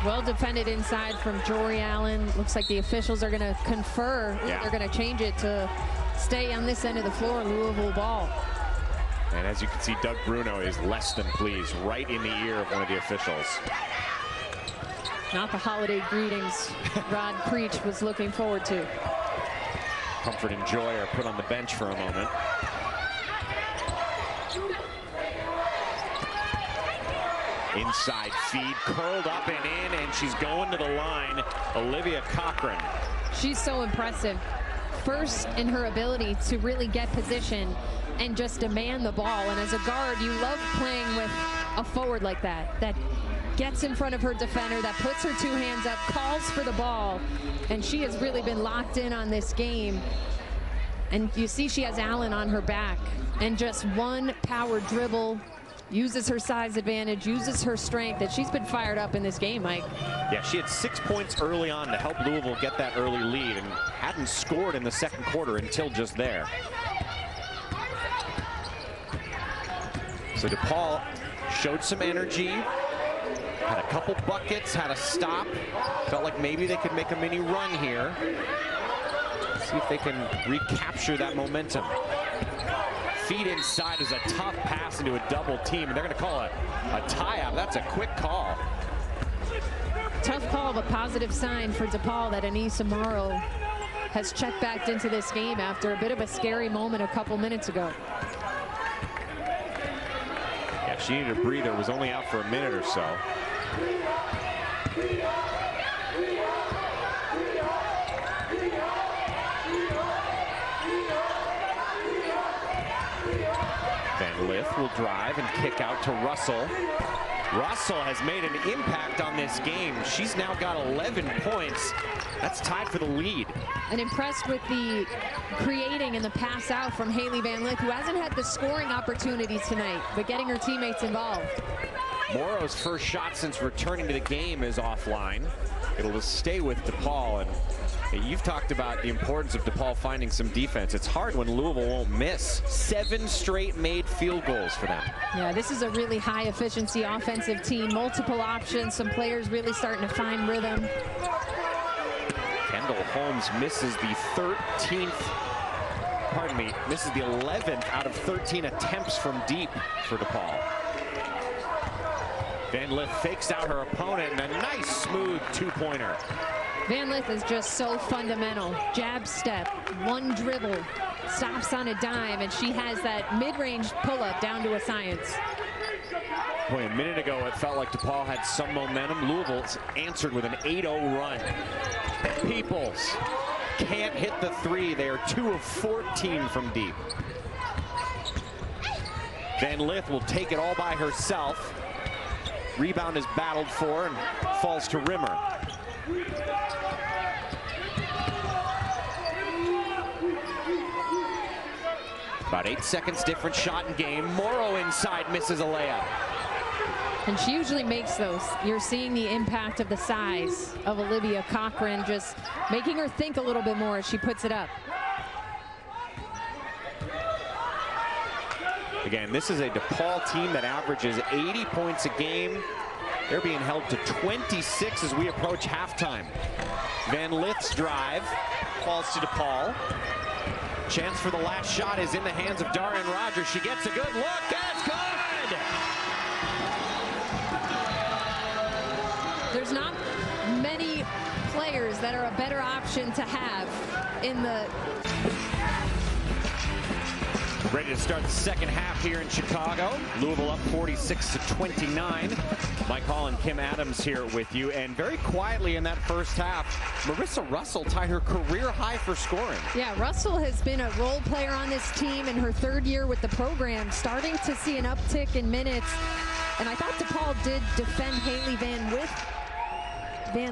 Well defended inside from Jory Allen. Looks like the officials are going to confer. Yeah. They're going to change it to stay on this end of the floor, Louisville ball. And as you can see, Doug Bruno is less than pleased, right in the ear of one of the officials. Not the holiday greetings Rod Creech was looking forward to. Comfort and Joy are put on the bench for a moment. Inside feed, curled up and in, and she's going to the line. Olivia Cochran. She's so impressive. First, in her ability to really get position and just demand the ball. And as a guard, you love playing with a forward like that, that gets in front of her defender, that puts her 2 hands up, calls for the ball. And she has really been locked in on this game. And you see she has Allen on her back. And just one power dribble, uses her size advantage, uses her strength, and she's been fired up in this game, Mike. Yeah, she had 6 points early on to help Louisville get that early lead and hadn't scored in the second quarter until just there. So DePaul showed some energy, had a couple buckets, had a stop. Felt like maybe they could make a mini run here. See if they can recapture that momentum. Feed inside is a tough pass into a double team, and they're going to call a tie-out. That's a quick call. Tough call, but positive sign for DePaul that Anissa Morrow has checked back into this game after a bit of a scary moment a couple minutes ago. Yeah, she needed a breather. Was only out for a minute or so. Van Lith will drive and kick out to Russell. Russell has made an impact on this game. She's now got 11 points. That's tied for the lead. And impressed with the creating and the pass out from Haley Van Lith, who hasn't had the scoring opportunities tonight, but getting her teammates involved. Morrow's first shot since returning to the game is offline. It'll stay with DePaul, and you've talked about the importance of DePaul finding some defense. It's hard when Louisville won't miss. 7 straight made field goals for them. Yeah, this is a really high efficiency offensive team. Multiple options, some players really starting to find rhythm. Kendall Holmes misses the 11th out of 13 attempts from deep for DePaul. Van Lith fakes out her opponent, and a nice smooth two-pointer. Van Lith is just so fundamental. Jab step, one dribble, stops on a dime, and she has that mid-range pull-up down to a science. Boy, a minute ago it felt like DePaul had some momentum. Louisville's answered with an 8-0 run. Peoples can't hit the three. They are 2 of 14 from deep. Van Lith will take it all by herself. Rebound is battled for and falls to Rimmer. About 8 seconds difference, shot in game. Morrow inside, misses a layup. And she usually makes those. You're seeing the impact of the size of Olivia Cochran, just making her think a little bit more as she puts it up. Again, this is a DePaul team that averages 80 points a game. They're being held to 26 as we approach halftime. Van Lith's drive falls to DePaul. Chance for the last shot is in the hands of Darian Rogers. She gets a good look. That's good! There's not many players that are a better option to have in the... Ready to start the second half here in Chicago. Louisville up 46-29. Mike Hall and Kim Adams here with you. And very quietly in that first half, Marissa Russell tied her career high for scoring. Yeah, Russell has been a role player on this team in her 3rd year with the program, starting to see an uptick in minutes. And I thought DePaul did defend Haley Van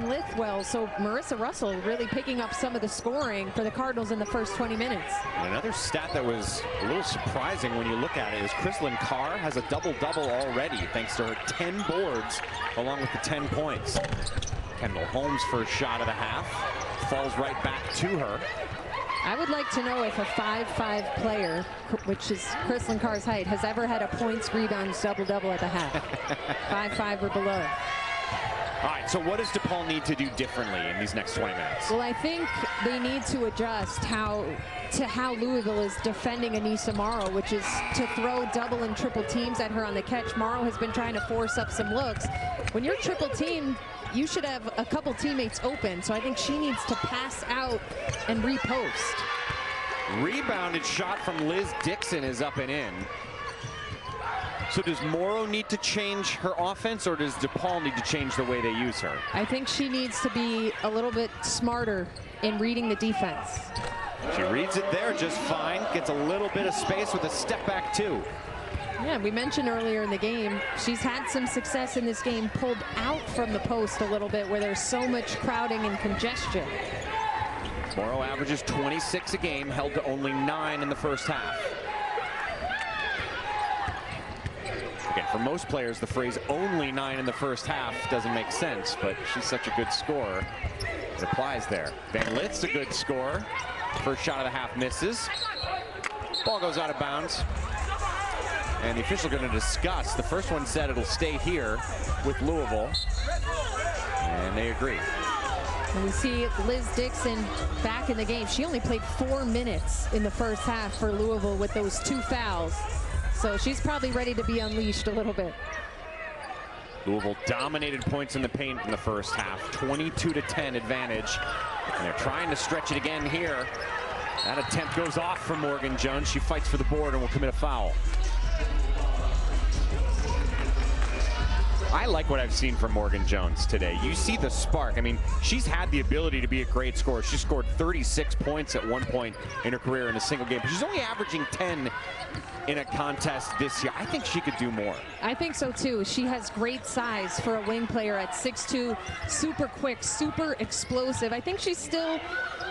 Lith well, so Marissa Russell really picking up some of the scoring for the Cardinals in the first 20 minutes. And another stat that was a little surprising when you look at it is Chrislyn Carr has a double-double already thanks to her 10 boards along with the 10 points. Kendall Holmes' first shot of the half falls right back to her. I would like to know if a 5'5" player, which is Chrislyn Carr's height, has ever had a points, rebounds, double-double at the half. 5'5" or below. All right, so what does DePaul need to do differently in these next 20 minutes? Well, I think they need to adjust how Louisville is defending Anissa Morrow, which is to throw double and triple teams at her on the catch. Morrow has been trying to force up some looks. When you're triple teamed, you should have a couple teammates open, so I think she needs to pass out and repost. Rebounded shot from Liz Dixon is up and in. So does Morrow need to change her offense, or does DePaul need to change the way they use her? I think she needs to be a little bit smarter in reading the defense. She reads it there just fine, gets a little bit of space with a step back too. Yeah, we mentioned earlier in the game, she's had some success in this game pulled out from the post a little bit where there's so much crowding and congestion. Morrow averages 26 a game, held to only 9 in the first half. Again, for most players, the phrase only 9 in the first half doesn't make sense, but she's such a good scorer. It applies there. Van Lith's a good scorer. First shot of the half misses. Ball goes out of bounds. And the official going to discuss. The first one said it'll stay here with Louisville. And they agree. And we see Liz Dixon back in the game. She only played 4 minutes in the first half for Louisville with those 2 fouls. So she's probably ready to be unleashed a little bit. Louisville dominated points in the paint in the first half, 22-10 advantage. And they're trying to stretch it again here. That attempt goes off from Morgan Jones. She fights for the board and will commit a foul. I like what I've seen from Morgan Jones today. You see the spark. I mean, she's had the ability to be a great scorer. She scored 36 points at one point in her career in a single game. But she's only averaging 10 in a contest this year. I think she could do more. I think so too. She has great size for a wing player at 6'2", super quick, super explosive. I think she's still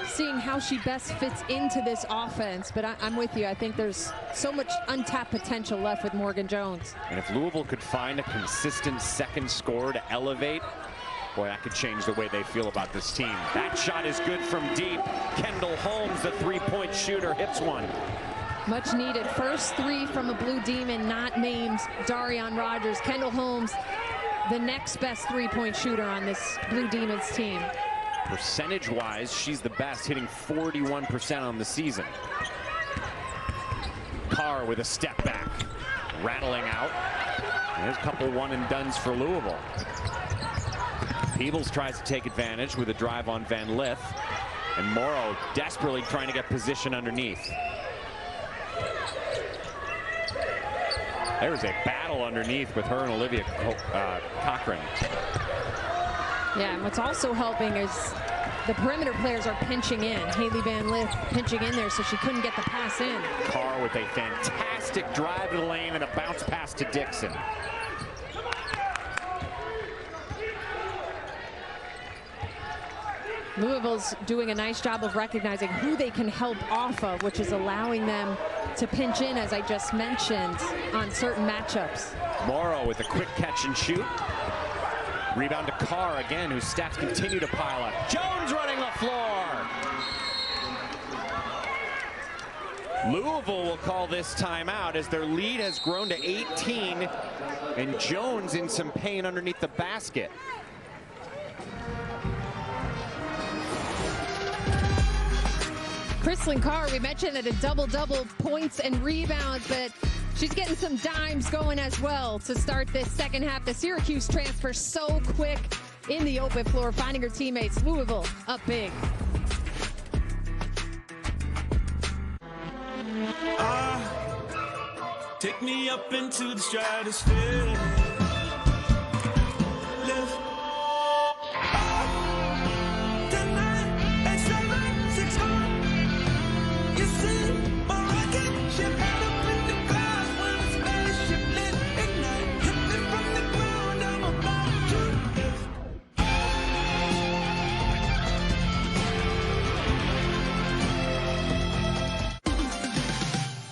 seeing how she best fits into this offense, but I'm with you. I think there's so much untapped potential left with Morgan Jones. And if Louisville could find a consistent second score to elevate, boy, that could change the way they feel about this team. That shot is good from deep. Kendall Holmes, the three-point shooter, hits one. Much needed. First three from a Blue Demon not named Darian Rogers. Kendall Holmes, the next best three-point shooter on this Blue Demons team. Percentage-wise, she's the best, hitting 41% on the season. Carr with a step back, rattling out. There's a couple one-and-dones for Louisville. Peebles tries to take advantage with a drive on Van Lith. And Morrow desperately trying to get position underneath. There's a battle underneath with her and Olivia Cochran. Yeah, and what's also helping is the perimeter players are pinching in. Haley Van Lith pinching in there, so she couldn't get the pass in. Carr with a fantastic drive to the lane and a bounce pass to Dixon. Louisville's doing a nice job of recognizing who they can help off of, which is allowing them to pinch in, as I just mentioned, on certain matchups. Morrow with a quick catch and shoot. Rebound to Carr again, whose stats continue to pile up. Jones running the floor. Louisville will call this timeout as their lead has grown to 18, and Jones in some pain underneath the basket. Chrislyn Carr, we mentioned at a double-double points and rebounds, but she's getting some dimes going as well to start this second half. The Syracuse transfer so quick in the open floor, finding her teammates. Louisville up big. Take me up into the stratosphere. Lift.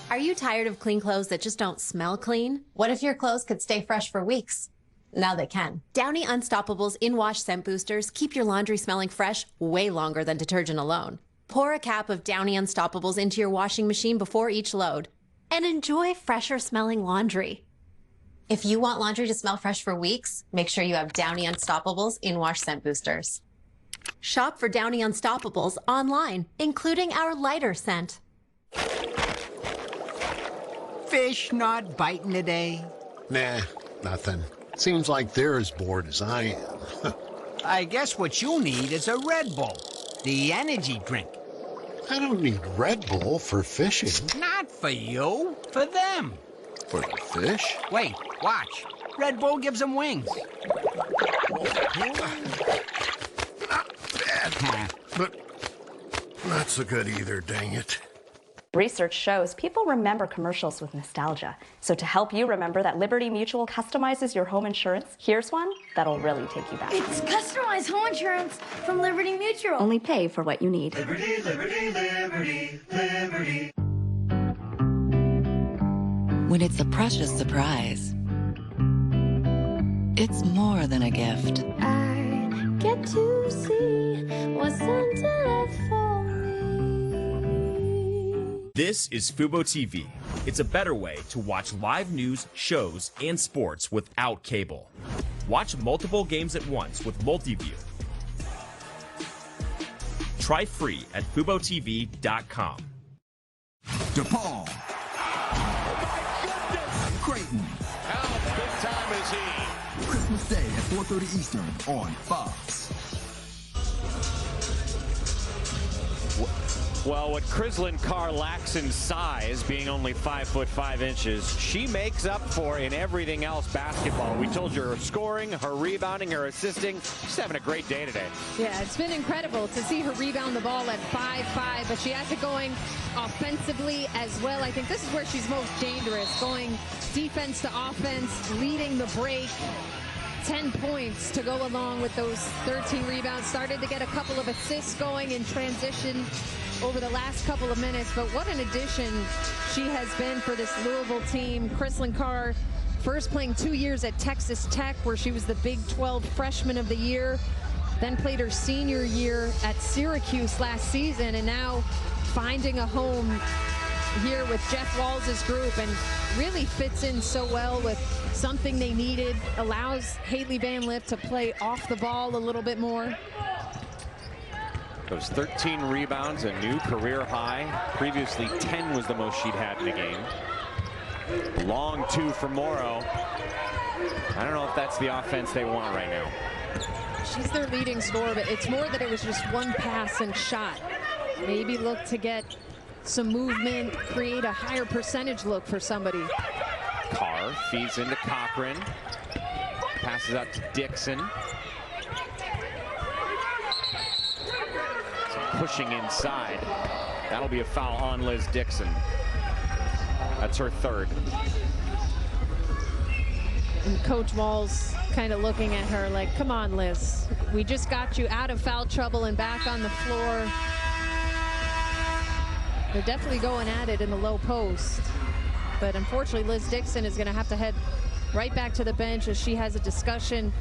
Are you tired of clean clothes that just don't smell clean? What if your clothes could stay fresh for weeks? Now they can. Downy Unstoppable's in-wash scent boosters keep your laundry smelling fresh way longer than detergent alone. Pour a cap of Downy Unstoppables into your washing machine before each load and enjoy fresher smelling laundry. If you want laundry to smell fresh for weeks, make sure you have Downy Unstoppables in-wash scent boosters. Shop for Downy Unstoppables online, including our lighter scent. Fish not biting today? Nah, nothing. Seems like they're as bored as I am. I guess what you need is a Red Bull, the energy drink. I don't need Red Bull for fishing. Not for you, for them. For the fish? Wait, watch. Red Bull gives them wings. Not bad, but not so good either, dang it. Research shows people remember commercials with nostalgia. So to help you remember that Liberty Mutual customizes your home insurance, here's one that'll really take you back. It's customized home insurance from Liberty Mutual. Only pay for what you need. Liberty, liberty, liberty, liberty. When it's a precious surprise, it's more than a gift. I get to see what Santa left for me. This is Fubo TV. It's a better way to watch live news, shows, and sports without cable. Watch multiple games at once with Multiview. Try free at FuboTV.com. DePaul. Creighton. Now big time is he. Christmas Day at 4:30 Eastern on Fox. Well, what Chrislyn Carr lacks in size, being only 5'5", she makes up for in everything else basketball. We told you her scoring, her rebounding, her assisting. She's having a great day today. Yeah, it's been incredible to see her rebound the ball at 5'5", but she has it going offensively as well. I think this is where she's most dangerous, going defense to offense, leading the break. 10 points to go along with those 13 rebounds. Started to get a couple of assists going in transition over the last couple of minutes, but what an addition she has been for this Louisville team. Chrislyn Carr, first playing 2 years at Texas Tech, where she was the Big 12 Freshman of the Year, then played her senior year at Syracuse last season, and now finding a home here with Jeff Walls' group, and really fits in so well with something they needed, allows Haley Van Lith to play off the ball a little bit more. Those 13 rebounds, a new career high. Previously, 10 was the most she'd had in a game. Long two for Morrow. I don't know if that's the offense they want right now. She's their leading scorer, but it's more that it was just one pass and shot. Maybe look to get some movement, create a higher percentage look for somebody. Carr feeds into Cochran. Passes out to Dixon. Pushing inside. That'll be a foul on Liz Dixon. That's her third. And Coach Walls kind of looking at her like, come on, Liz. We just got you out of foul trouble and back on the floor. They're definitely going at it in the low post. But unfortunately, Liz Dixon is going to have to head right back to the bench as she has a discussion,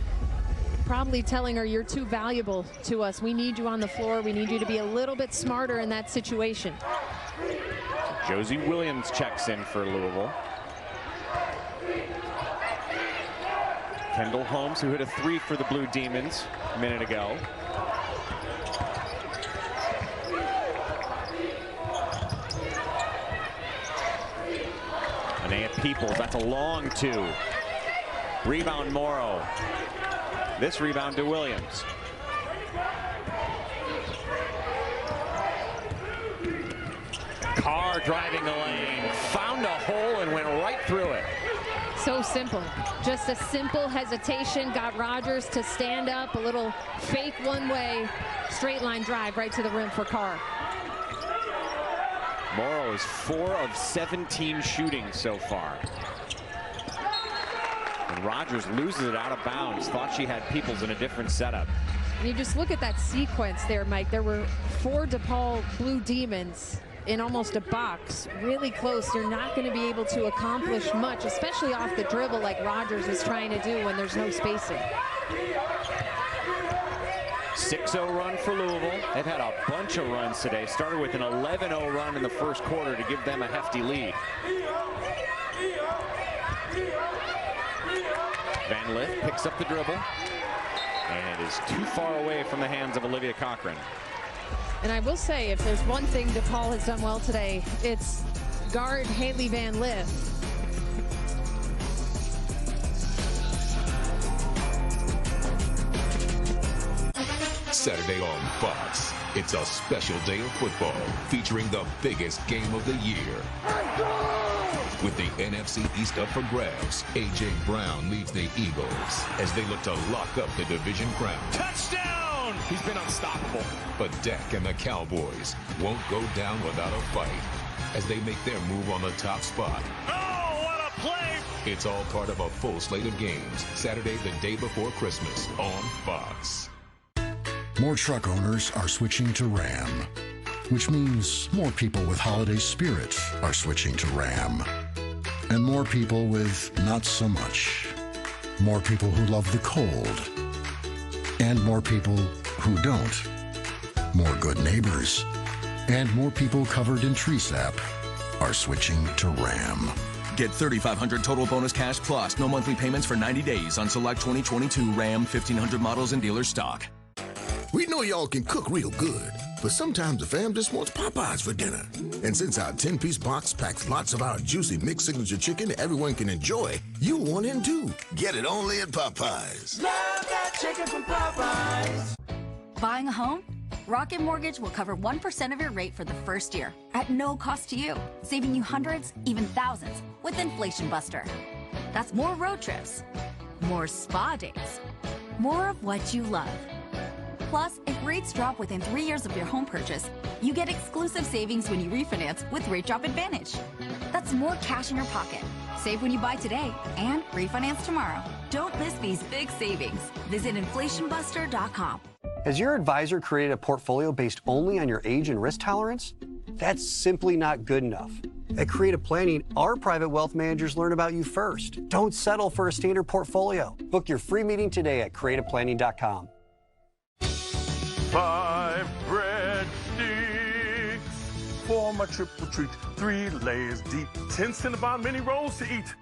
probably telling her, you're too valuable to us. We need you on the floor. We need you to be a little bit smarter in that situation. Josie Williams checks in for Louisville. Kendall Holmes, who hit a 3 for the Blue Demons a minute ago. Anaya Peoples, that's a long 2. Rebound Morrow. This rebound to Williams. Carr driving the lane, found a hole and went right through it. So simple. Just a simple hesitation, got Rogers to stand up, a little fake one-way straight line drive right to the rim for Carr. Morrow is 4 of 17 shooting so far. And Rogers loses it out of bounds. Thought she had Peoples in a different setup. You just look at that sequence there, Mike. There were 4 DePaul Blue Demons in almost a box, really close. You're not going to be able to accomplish much, especially off the dribble like Rogers is trying to do when there's no spacing. 6-0 run for Louisville. They've had a bunch of runs today. Started with an 11-0 run in the first quarter to give them a hefty lead. Van Lith picks up the dribble, and it is too far away from the hands of Olivia Cochran. And I will say, if there's one thing DePaul has done well today, it's guard Haley Van Lith. Saturday on Fox, it's a special day of football featuring the biggest game of the year. With the NFC East up for grabs, A.J. Brown leads the Eagles as they look to lock up the division crown. Touchdown! He's been unstoppable. But Dak and the Cowboys won't go down without a fight as they make their move on the top spot. Oh, what a play! It's all part of a full slate of games, Saturday the day before Christmas on Fox. More truck owners are switching to Ram, which means more people with holiday spirit are switching to Ram. And more people with not so much. More people who love the cold. And more people who don't. More good neighbors. And more people covered in tree sap are switching to Ram. Get $3,500 total bonus cash plus no monthly payments for 90 days on select 2022 Ram 1500 models in dealer stock. We know y'all can cook real good, but sometimes the fam just wants Popeyes for dinner. And since our 10-piece box packs lots of our juicy mixed signature chicken everyone can enjoy, you want in too. Get it only at Popeyes. Love that chicken from Popeyes. Buying a home? Rocket Mortgage will cover 1% of your rate for the first year at no cost to you, saving you hundreds, even thousands with Inflation Buster. That's more road trips, more spa days, more of what you love. Plus, if rates drop within 3 years of your home purchase, you get exclusive savings when you refinance with Rate Drop Advantage. That's more cash in your pocket. Save when you buy today and refinance tomorrow. Don't miss these big savings. Visit inflationbuster.com. Has your advisor created a portfolio based only on your age and risk tolerance? That's simply not good enough. At Creative Planning, our private wealth managers learn about you first. Don't settle for a standard portfolio. Book your free meeting today at creativeplanning.com. 5 bread sticks for my triple treat. 3 layers deep, 10 Cinnabon mini rolls to eat.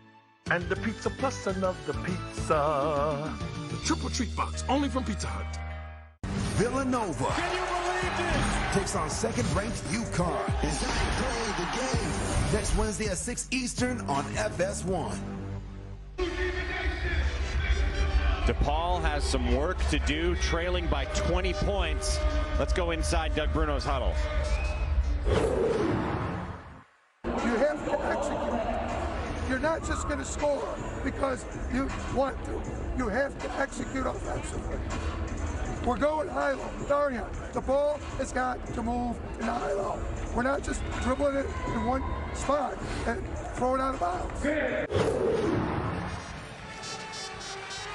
And the pizza plus another pizza. The triple treat box, only from Pizza Hut. Villanova. Can you believe this? Takes on second-ranked UConn. Is that play the game? Next Wednesday at 6 Eastern on FS1. DePaul has some work to do, trailing by 20 points. Let's go inside Doug Bruno's huddle. You have to execute. You're not just going to score because you want to. You have to execute offensively. We're going high-low. Darian, the ball has got to move in high-low. We're not just dribbling it in one spot and throwing it out of bounds.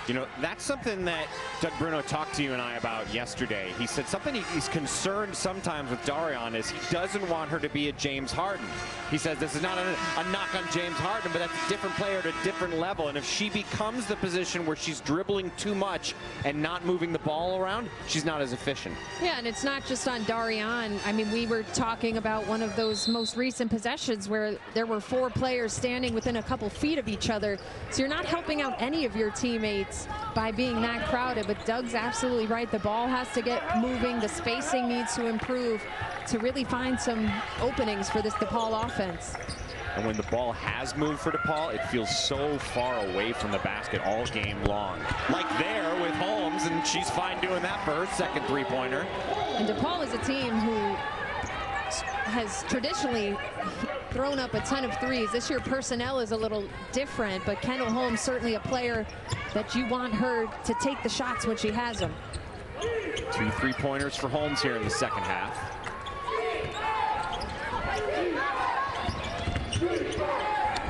You know, that's something that Doug Bruno talked to you and I about yesterday. He said something he's concerned sometimes with Darian is he doesn't want her to be a James Harden. He says this is not a knock on James Harden, but that's a different player at a different level. And if she becomes the position where she's dribbling too much and not moving the ball around, she's not as efficient. Yeah, and it's not just on Darian. I mean, we were talking about one of those most recent possessions where there were 4 players standing within a couple feet of each other. So you're not helping out any of your teammates by being that crowded, but Doug's absolutely right. The ball has to get moving. The spacing needs to improve to really find some openings for this DePaul offense. And when the ball has moved for DePaul, it feels so far away from the basket all game long. Like there with Holmes, and she's fine doing that for her second three-pointer. And DePaul is a team who has traditionally thrown up a ton of threes. This year personnel is a little different, but Kendall Holmes certainly a player that you want her to take the shots when she has them. 2 3-pointers for Holmes here in the second half.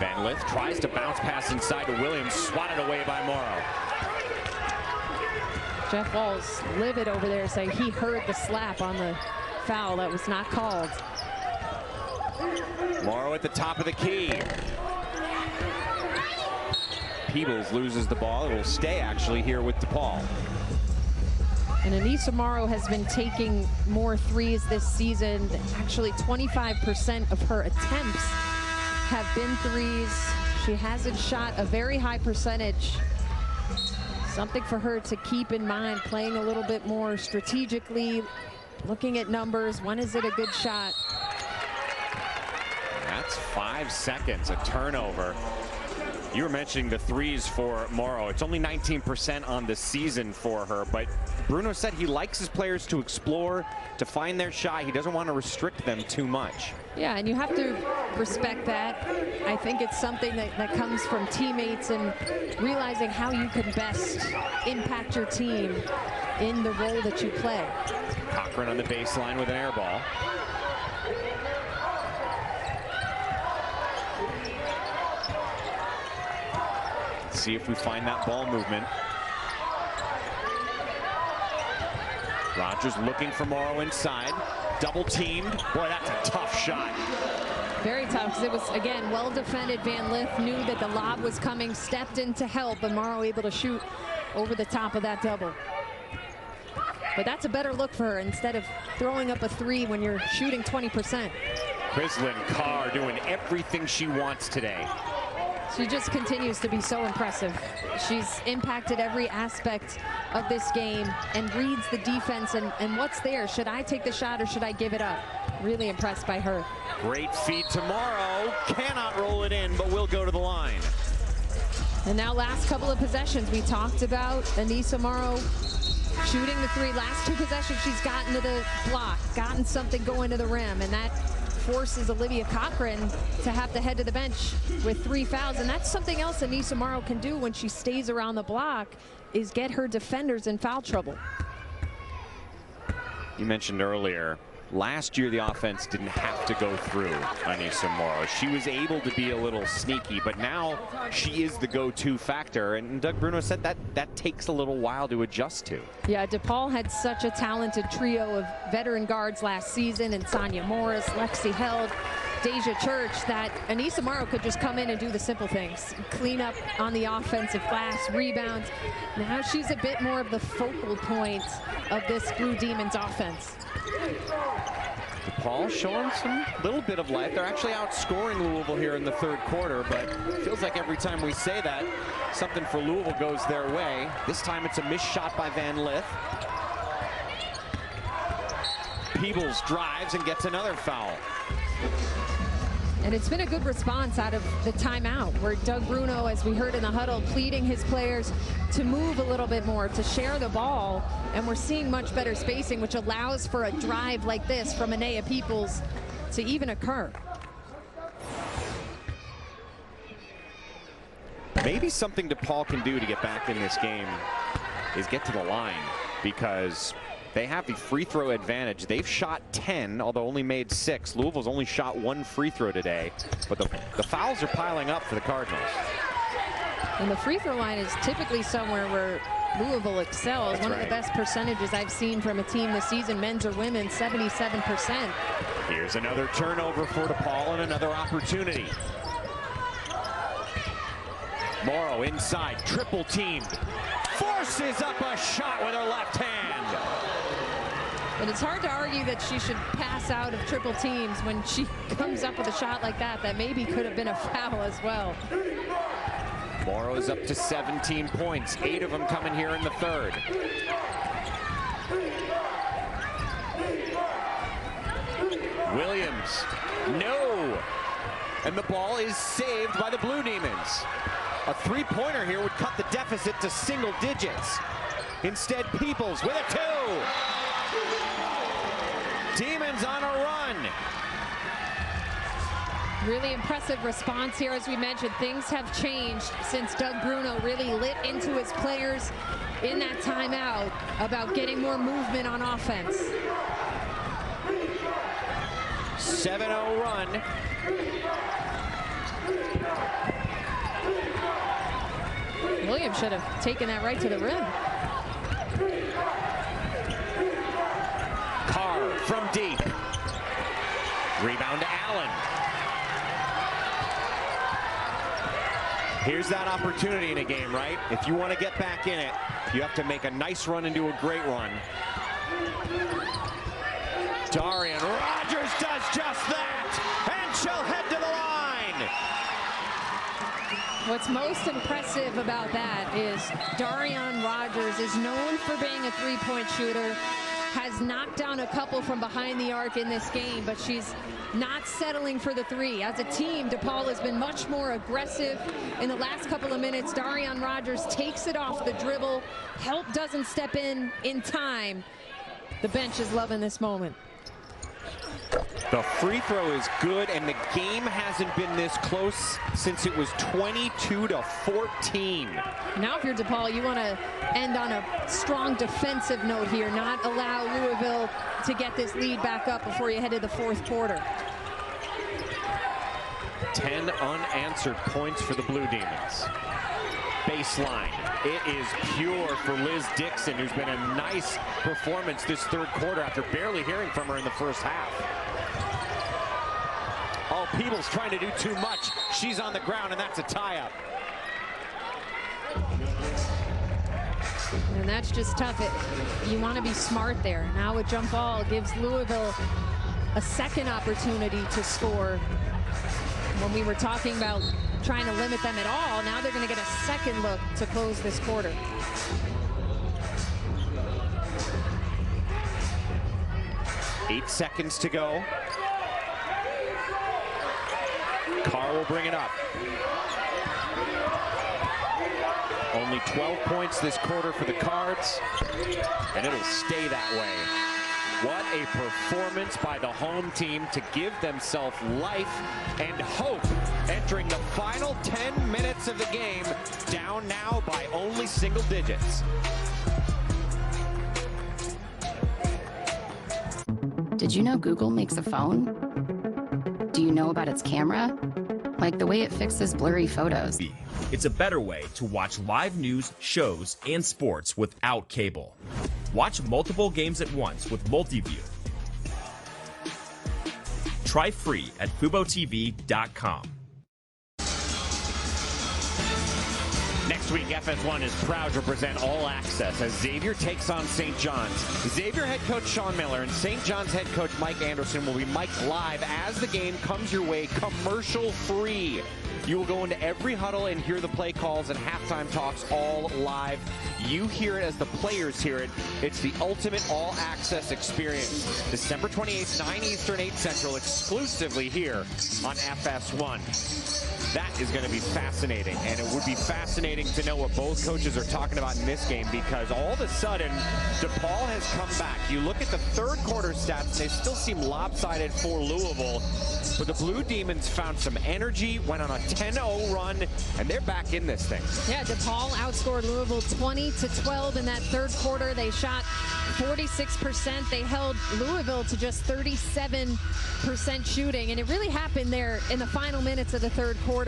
Van Lith tries to bounce pass inside to Williams, swatted away by Morrow. Jeff Wall's livid over there, saying he heard the slap on the foul that was not called. Morrow at the top of the key. Peebles loses the ball. It will stay actually here with DePaul. And Anissa Morrow has been taking more threes this season. Actually, 25% of her attempts have been threes. She hasn't shot a very high percentage. Something for her to keep in mind, playing a little bit more strategically, looking at numbers. When is it a good shot? That's 5 seconds, a turnover. You were mentioning the threes for Morrow. It's only 19% on the season for her, but Bruno said he likes his players to explore, to find their shot. He doesn't want to restrict them too much. Yeah, and you have to respect that. I think it's something that comes from teammates and realizing how you can best impact your team in the role that you play. Cochran on the baseline with an air ball. See if we find that ball movement. Rogers looking for Morrow inside. Double teamed. Boy, that's a tough shot. Very tough, because it was, again, well defended. Van Lith knew that the lob was coming, stepped in to help, and Morrow able to shoot over the top of that double. But that's a better look for her instead of throwing up a 3 when you're shooting 20%. Chrislyn Carr doing everything she wants today. She just continues to be so impressive. She's impacted every aspect of this game and reads the defense and what's there. Should I take the shot or should I give it up? Really impressed by her. Great feed tomorrow. Cannot roll it in, but will go to the line. And now last couple of possessions, we talked about Anissa Morrow shooting the three. Last two possessions, she's gotten to the block, gotten something going to the rim, and that forces Olivia Cochran to have to head to the bench with 3 fouls. And that's something else Anissa Morrow can do when she stays around the block, is get her defenders in foul trouble. You mentioned earlier, last year the offense didn't have to go through Anissa Morrow. She was able to be a little sneaky, but now she is the go-to factor. And Doug Bruno said that takes a little while to adjust to. Yeah, DePaul had such a talented trio of veteran guards last season, and Sonia Morris, Lexi Held, Deja Church, that Anissa Morrow could just come in and do the simple things. Clean up on the offensive glass, rebound. Now she's a bit more of the focal point of this Blue Demons offense. DePaul showing some little bit of life. They're actually outscoring Louisville here in the third quarter, but it feels like every time we say that, something for Louisville goes their way. This time it's a missed shot by Van Lith. Peebles drives and gets another foul. And it's been a good response out of the timeout, where Doug Bruno, as we heard in the huddle, pleading his players to move a little bit more, to share the ball. And we're seeing much better spacing, which allows for a drive like this from Anea Peebles to even occur. Maybe something DePaul can do to get back in this game is get to the line, because they have the free throw advantage. They've shot 10, although only made 6. Louisville's only shot 1 free throw today, but the fouls are piling up for the Cardinals. And the free throw line is typically somewhere where Louisville excels. That's one right. of the best percentages I've seen from a team this season, men's or women's, 77%. Here's another turnover for DePaul and another opportunity. Morrow inside, triple teamed. Forces up a shot with her left hand. And it's hard to argue that she should pass out of triple teams when she comes up with a shot like that. That maybe could have been a foul as well. Morrow is up to 17 points, 8 of them coming here in the third. Williams, no. And the ball is saved by the Blue Demons. A three-pointer here would cut the deficit to single digits. Instead, Peebles with a 2. Demons on a run. Really impressive response here. As we mentioned, things have changed since Doug Bruno really lit into his players in that timeout about getting more movement on offense. 7-0 run. Williams should have taken that right to the rim. Carr from deep. Rebound to Allen. Here's that opportunity in a game, right? If you want to get back in it, you have to make a nice run into a great run. Darian Rogers does just that, and she'll head to the line. What's most impressive about that is Darian Rogers is known for being a three-point shooter, has knocked down a couple from behind the arc in this game, but she's not settling for the three. As a team, DePaul has been much more aggressive in the last couple of minutes. Darian Rogers takes it off the dribble. Help doesn't step in time. The bench is loving this moment. The free throw is good, and the game hasn't been this close since it was 22-14. Now if you're DePaul, you want to end on a strong defensive note here, not allow Louisville to get this lead back up before you head to the fourth quarter. 10 unanswered points for the Blue Demons. Baseline. It is pure for Liz Dixon, who's been a nice performance this third quarter after barely hearing from her in the first half. Oh, Peebles trying to do too much. She's on the ground, and that's a tie-up. And that's just tough. You want to be smart there. Now a jump ball gives Louisville a second opportunity to score. When we were talking about trying to limit them at all. Now they're going to get a second look to close this quarter. Eight seconds to go. Carr will bring it up. Only 12 points this quarter for the Cards, and it'll stay that way. What a performance by the home team to give themselves life and hope entering the final 10 minutes of the game, down now by only single digits. Did you know Google makes a phone? Do you know about its camera? Like the way it fixes blurry photos. It's a better way to watch live news, shows, and sports without cable. Watch multiple games at once with Multiview. Try free at FuboTV.com. Next week, FS1 is proud to present All Access as Xavier takes on St. John's. Xavier head coach Sean Miller and St. John's head coach Mike Anderson will be mic'd live as the game comes your way commercial free. You will go into every huddle and hear the play calls and halftime talks all live. You hear it as the players hear it. It's the ultimate all-access experience. December 28th, 9 Eastern, 8 Central, exclusively here on FS1. That is going to be fascinating, and it would be fascinating to know what both coaches are talking about in this game, because all of a sudden, DePaul has come back. You look at the third quarter stats, they still seem lopsided for Louisville, but the Blue Demons found some energy, went on a 10-0 run, and they're back in this thing. Yeah, DePaul outscored Louisville 20-12 in that third quarter. They shot 46%. They held Louisville to just 37% shooting, and it really happened there in the final minutes of the third quarter.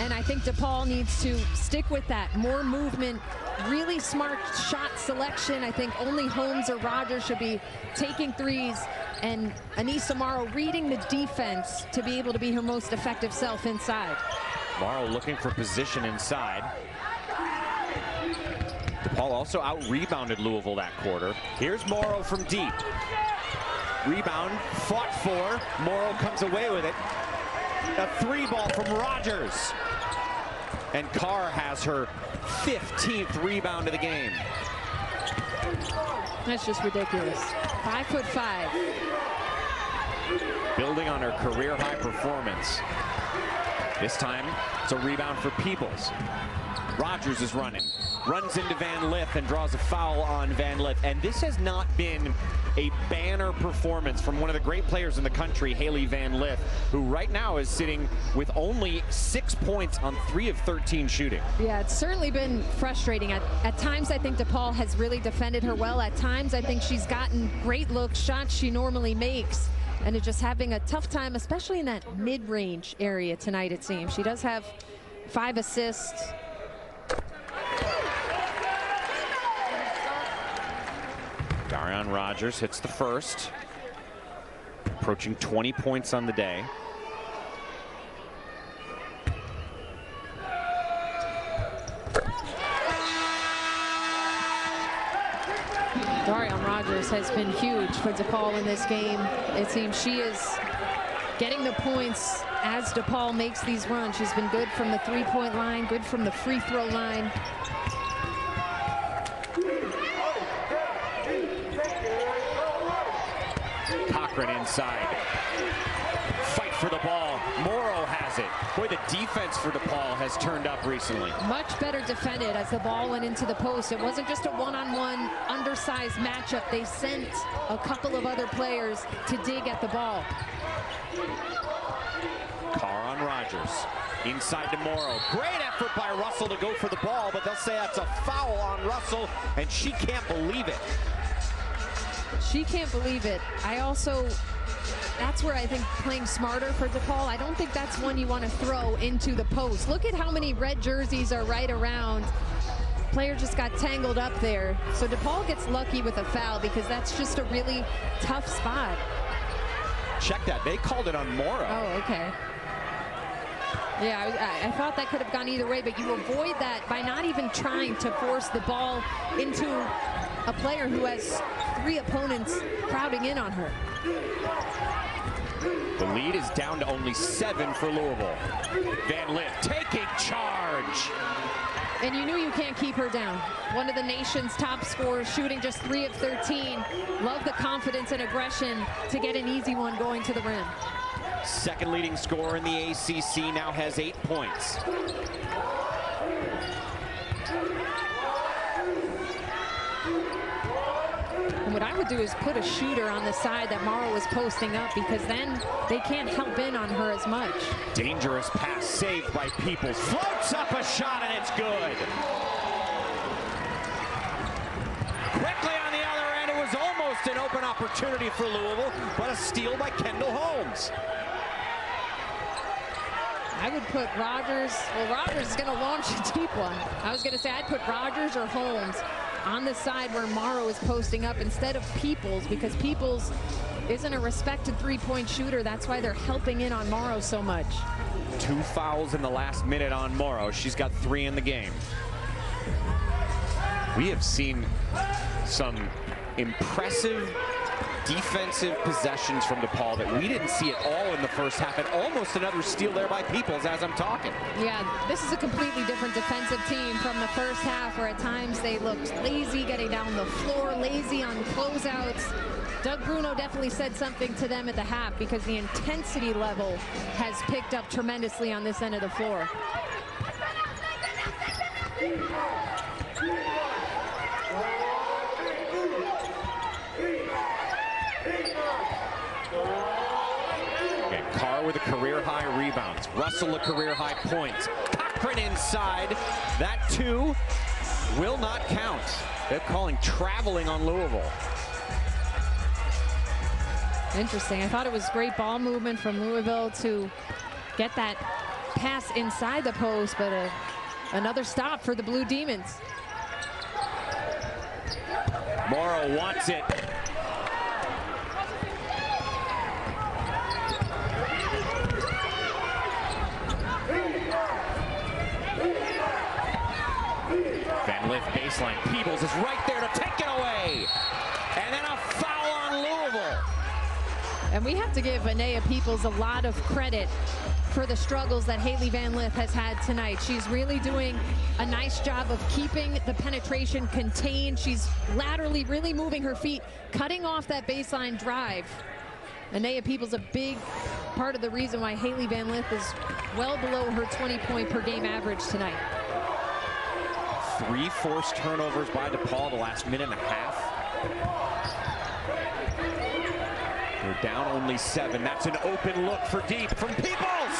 And I think DePaul needs to stick with that. More movement, really smart shot selection. I think only Holmes or Rogers should be taking threes, and Anissa Morrow reading the defense to be able to be her most effective self inside. Morrow looking for position inside. DePaul also out-rebounded Louisville that quarter. Here's Morrow from deep. Rebound, fought for. Morrow comes away with it. A three ball from Rogers. And Carr has her 15th rebound of the game. That's just ridiculous. 5'5". Building on her career high performance. This time, it's a rebound for Peebles. Rogers is running. Runs into Van Lith and draws a foul on Van Lith. And this has not been a banner performance from one of the great players in the country, Haley Van Lith, who right now is sitting with only 6 points on 3 of 13 shooting. Yeah, it's certainly been frustrating. At times, I think DePaul has really defended her well. At times, I think she's gotten great looks, shots she normally makes, and is just having a tough time, especially in that mid-range area tonight, it seems. She does have 5 assists. Darian Rogers hits the first, approaching 20 points on the day. Darian Rogers has been huge for DePaul in this game. It seems she is getting the points as DePaul makes these runs. She's been good from the three-point line, good from the free throw line. Inside. Fight for the ball. Morrow has it. Boy, the defense for DePaul has turned up recently. Much better defended as the ball went into the post. It wasn't just a one-on-one undersized matchup. They sent a couple of other players to dig at the ball. Carr on Rogers. Inside to Morrow. Great effort by Russell to go for the ball, but they'll say that's a foul on Russell, and she can't believe it. She can't believe it. That's where I think playing smarter for DePaul. I don't think that's one you want to throw into the post. Look at how many red jerseys are right around. Player just got tangled up there. So DePaul gets lucky with a foul because that's just a really tough spot. Check that. They called it on Morrow. Oh, okay. Yeah, I thought that could have gone either way, but you avoid that by not even trying to force the ball into a player who has 3 opponents crowding in on her. The lead is down to only 7 for Louisville. Van Lith taking charge. And you knew you can't keep her down. One of the nation's top scorers, shooting just 3 of 13. Love the confidence and aggression to get an easy one going to the rim. Second leading scorer in the ACC, now has 8 points. And what I would do is put a shooter on the side that Morrow was posting up, because then they can't help in on her as much. Dangerous pass saved by Peoples. Floats up a shot and it's good. Quickly on the other end, it was almost an open opportunity for Louisville, but a steal by Kendall Holmes. I would put Rogers. Well, Rogers is going to launch a deep one. I was going to say I'd put Rogers or Holmes on the side where Morrow is posting up instead of Peoples, because Peoples isn't a respected three-point shooter. That's why they're helping in on Morrow so much. 2 fouls in the last minute on Morrow. She's got 3 in the game. We have seen some impressive defensive possessions from DePaul that we didn't see at all in the first half, and almost another steal there by Peoples as I'm talking. Yeah, this is a completely different defensive team from the first half, where at times they looked lazy getting down the floor, lazy on closeouts. Doug Bruno definitely said something to them at the half, because the intensity level has picked up tremendously on this end of the floor. Carr with a career-high rebounds. Russell a career-high points. Cochran inside. That 2 will not count. They're calling traveling on Louisville. Interesting. I thought it was great ball movement from Louisville to get that pass inside the post, but another stop for the Blue Demons. Morrow wants it. Van Lith baseline. Peoples is right there to take it away. And then a foul on Louisville. And we have to give Anea Peoples a lot of credit for the struggles that Haley Van Lith has had tonight. She's really doing a nice job of keeping the penetration contained. She's laterally really moving her feet, cutting off that baseline drive. Anea Peoples a big part of the reason why Haley Van Lith is well below her 20-point per game average tonight. 3 forced turnovers by DePaul the last minute and a half. They're down only 7. That's an open look for deep from Peoples.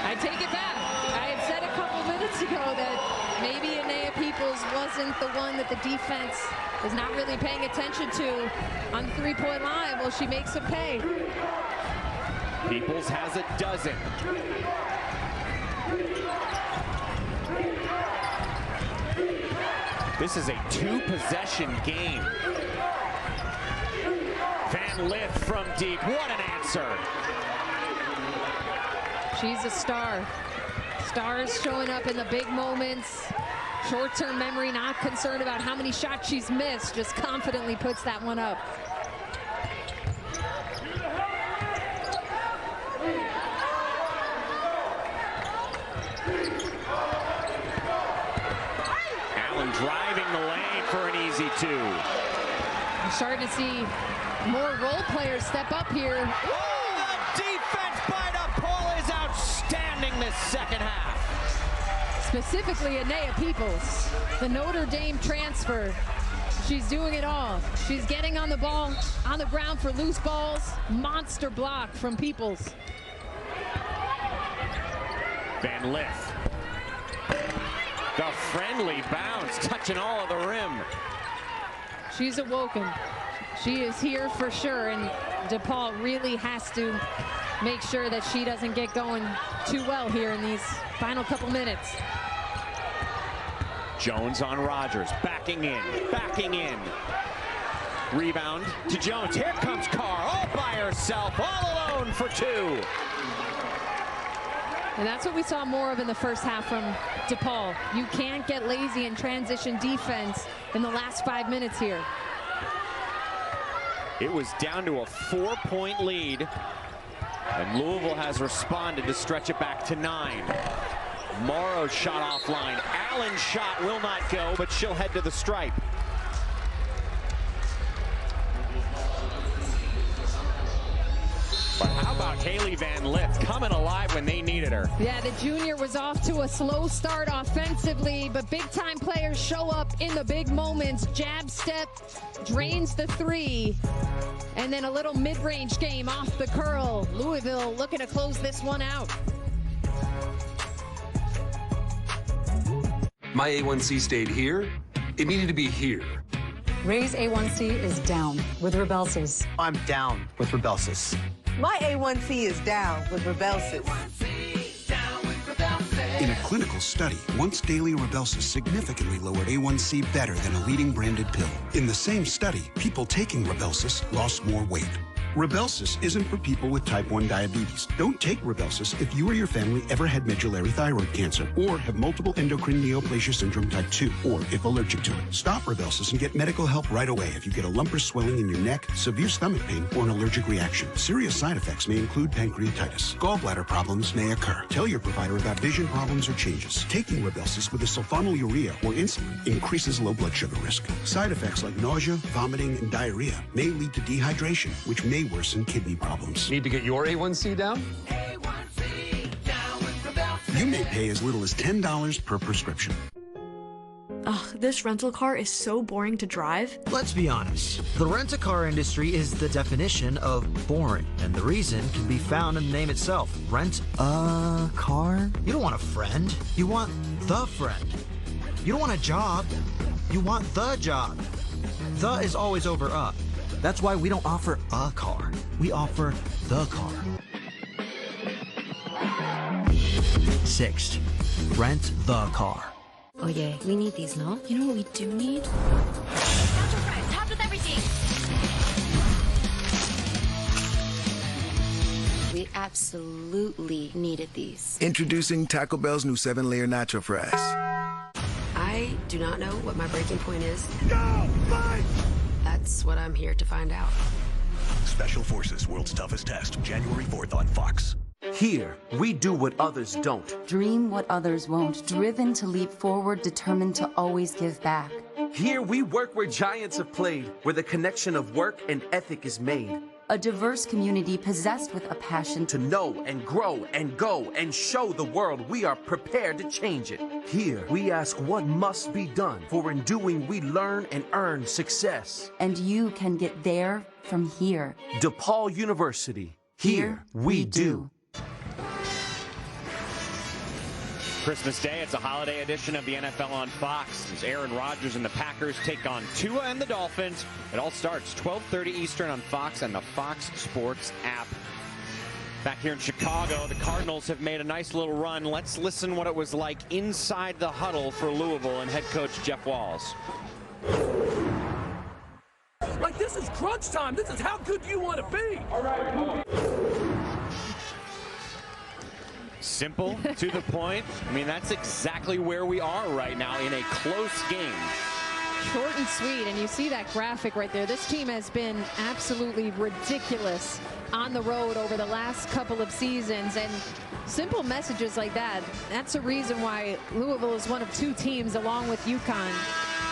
I take it back. I had said a couple minutes ago that maybe Anea Peoples wasn't the one that the defense is not really paying attention to on the 3-point line. Well, she makes it pay. Peoples has a dozen. This is a 2-possession game. Van Lith from deep. What an answer. She's a star. Stars showing up in the big moments. Short-term memory, not concerned about how many shots she's missed. Just confidently puts that one up. Driving the lane for an easy 2. I'm starting to see more role players step up here. Oh, the defense by DePaul is outstanding this second half. Specifically Anea Peoples, the Notre Dame transfer. She's doing it all. She's getting on the ball, on the ground for loose balls. Monster block from Peoples. Van Lith. The friendly bounce, touching all of the rim. She's awoken. She is here for sure, and DePaul really has to make sure that she doesn't get going too well here in these final couple minutes. Jones on Rogers, backing in, backing in. Rebound to Jones. Here comes Carr, all by herself, all alone for 2. And that's what we saw more of in the first half from DePaul. You can't get lazy in transition defense in the last 5 minutes here. It was down to a 4-point lead, and Louisville has responded to stretch it back to 9. Morrow's shot offline. Allen's shot will not go, but she'll head to the stripe. But how about Haley Van Lith coming alive when they needed her? Yeah, the junior was off to a slow start offensively, but big-time players show up in the big moments. Jab step, drains the 3, and then a little mid-range game off the curl. Louisville looking to close this one out. My A1C stayed here. It needed to be here. Ray's A1C is down with Rybelsus. I'm down with Rybelsus. My A1C is down with Rybelsus. In a clinical study, once daily Rybelsus significantly lowered A1C better than a leading branded pill. In the same study, people taking Rybelsus lost more weight. Rybelsus isn't for people with type 1 diabetes. Don't take Rybelsus if you or your family ever had medullary thyroid cancer or have multiple endocrine neoplasia syndrome type 2 or if allergic to it. Stop Rybelsus and get medical help right away if you get a lump or swelling in your neck, severe stomach pain, or an allergic reaction. Serious side effects may include pancreatitis. Gallbladder problems may occur. Tell your provider about vision problems or changes. Taking Rybelsus with a sulfonylurea or insulin increases low blood sugar risk. Side effects like nausea, vomiting, and diarrhea may lead to dehydration, which may worsen kidney problems. Need to get your A1C down? You may pay as little as $10 per prescription. Ugh, this rental car is so boring to drive. Let's be honest. The rent-a-car industry is the definition of boring, and the reason can be found in the name itself. Rent a car? You don't want a friend. You want the friend. You don't want a job. You want the job. The is always over up. That's why we don't offer a car. We offer the car. 6th, rent the car. Oh yeah, we need these, no? You know what we do need? Top with everything. We absolutely needed these. Introducing Taco Bell's new 7-layer nacho fries. I do not know what my breaking point is. Go! Fight! That's what I'm here to find out. Special Forces World's Toughest Test, January 4th on Fox. Here, we do what others don't. Dream what others won't. Driven to leap forward, determined to always give back. Here, we work where giants have played, where the connection of work and ethic is made. A diverse community possessed with a passion to know and grow and go and show the world we are prepared to change it. Here, we ask what must be done, for in doing we learn and earn success. And you can get there from here. DePaul University. Here we do. Christmas Day, it's a holiday edition of the NFL on Fox as Aaron Rodgers and the Packers take on Tua and the Dolphins. It all starts 12:30 Eastern on Fox and the Fox Sports app. Back here in Chicago, the Cardinals have made a nice little run. Let's listen what it was like inside the huddle for Louisville and head coach Jeff Walz. Like, this is crunch time. This is how good you want to be. All right. Simple, to the point. I mean, that's exactly where we are right now in a close game. Short and sweet, and you see that graphic right there. This team has been absolutely ridiculous on the road over the last couple of seasons, and simple messages like that, that's a reason why Louisville is one of 2 teams, along with UConn,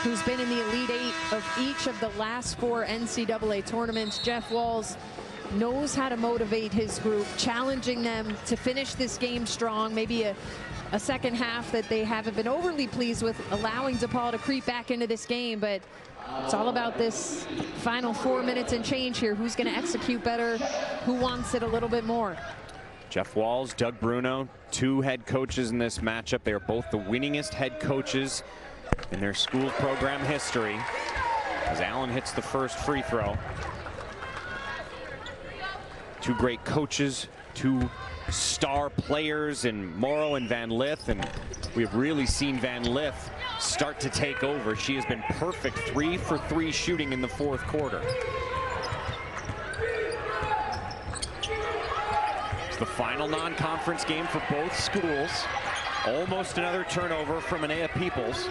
who's been in the Elite 8 of each of the last 4 NCAA tournaments. Jeff Walz knows how to motivate his group, challenging them to finish this game strong, maybe a second half that they haven't been overly pleased with, allowing DePaul to creep back into this game. But it's all about this final 4 minutes and change here. Who's going to execute better? Who wants it a little bit more? Jeff Walz, Doug Bruno, 2 head coaches in this matchup. They are both the winningest head coaches in their school program history. As Allen hits the first free throw. 2 great coaches, 2 star players in Morrow and Van Lith, and we've really seen Van Lith start to take over. She has been perfect 3 for 3 shooting in the 4th quarter. It's the final non-conference game for both schools. Almost another turnover from Anea Peoples.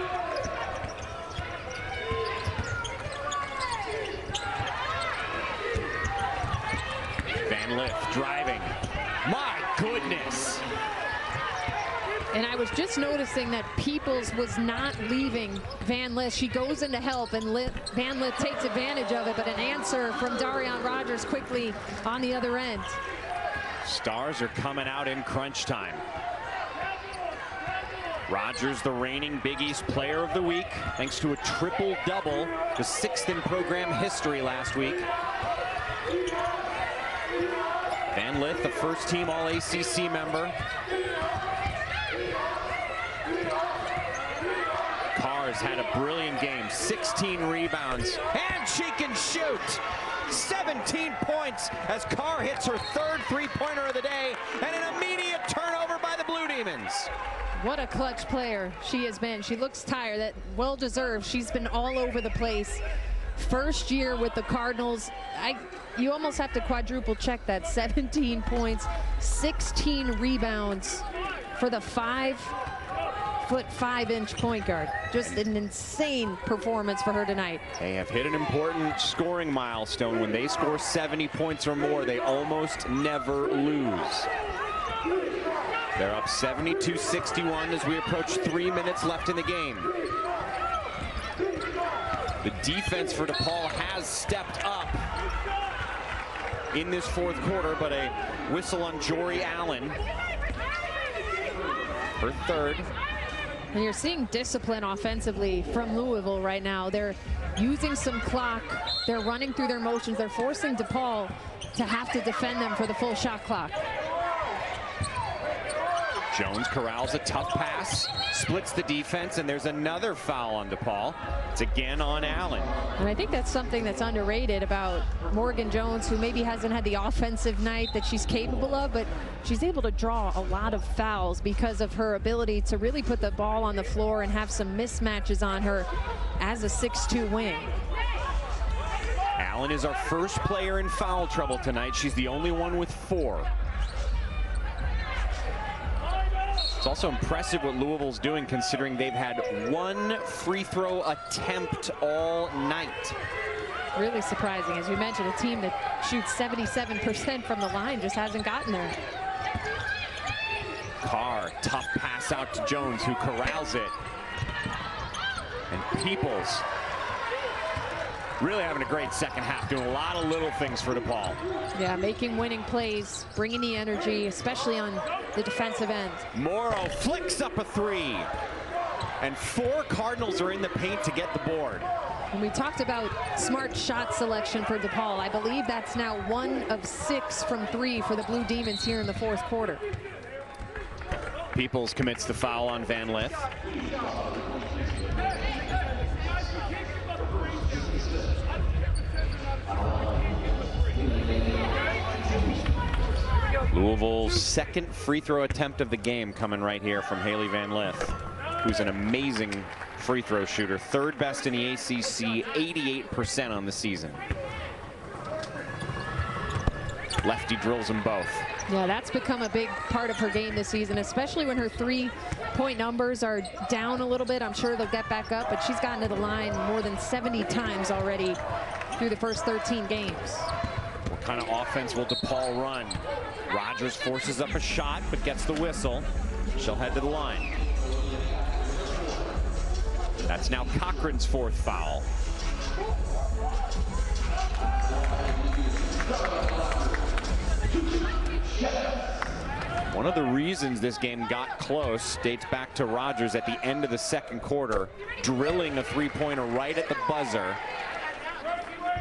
Lith driving. My goodness. And I was just noticing that Peoples was not leaving Van Lith. She goes in to help, and Van Lith takes advantage of it, but an answer from Darian Rogers quickly on the other end. Stars are coming out in crunch time. Rogers, the reigning Big East Player of the Week, thanks to a triple-double, the 6th in program history last week. Van Lith, the first-team All-ACC member. Carr has had a brilliant game, 16 rebounds, and she can shoot. 17 points as Carr hits her 3rd three-pointer of the day, and an immediate turnover by the Blue Demons. What a clutch player she has been. She looks tired, that well-deserved. She's been all over the place. First year with the Cardinals. You almost have to quadruple check that. 17 points, 16 rebounds for the 5'5" point guard. Just an insane performance for her tonight. They have hit an important scoring milestone. When they score 70 points or more, they almost never lose. They're up 72-61 as we approach 3 minutes left in the game. The defense for DePaul has stepped up in this 4th quarter, but a whistle on Jory Allen. Her 3rd. And you're seeing discipline offensively from Louisville right now. They're using some clock. They're running through their motions. They're forcing DePaul to have to defend them for the full shot clock. Jones corrals a tough pass, splits the defense, and there's another foul on DePaul. It's again on Allen. And I think that's something that's underrated about Morgan Jones, who maybe hasn't had the offensive night that she's capable of, but she's able to draw a lot of fouls because of her ability to really put the ball on the floor and have some mismatches on her as a 6'2" wing. Allen is our first player in foul trouble tonight. She's the only one with 4. It's also impressive what Louisville's doing, considering they've had 1 free throw attempt all night. Really surprising. As you mentioned, a team that shoots 77% from the line just hasn't gotten there. Carr, tough pass out to Jones, who corrals it. And Peoples really having a great second half, doing a lot of little things for DePaul. Yeah, making winning plays, bringing the energy, especially on the defensive end. Morrow flicks up a 3. And 4 Cardinals are in the paint to get the board. And we talked about smart shot selection for DePaul. I believe that's now 1 of 6 from 3 for the Blue Demons here in the 4th quarter. Peoples commits the foul on Van Lith. Louisville's 2nd free throw attempt of the game coming right here from Haley Van Lith, who's an amazing free throw shooter. 3rd best in the ACC, 88% on the season. Lefty drills them both. Yeah, that's become a big part of her game this season, especially when her 3-point numbers are down a little bit. I'm sure they'll get back up, but she's gotten to the line more than 70 times already through the first 13 games. What kind of offense will DePaul run? Rogers forces up a shot, but gets the whistle. She'll head to the line. That's now Cochran's 4th foul. One of the reasons this game got close dates back to Rogers at the end of the 2nd quarter, drilling a 3-pointer right at the buzzer.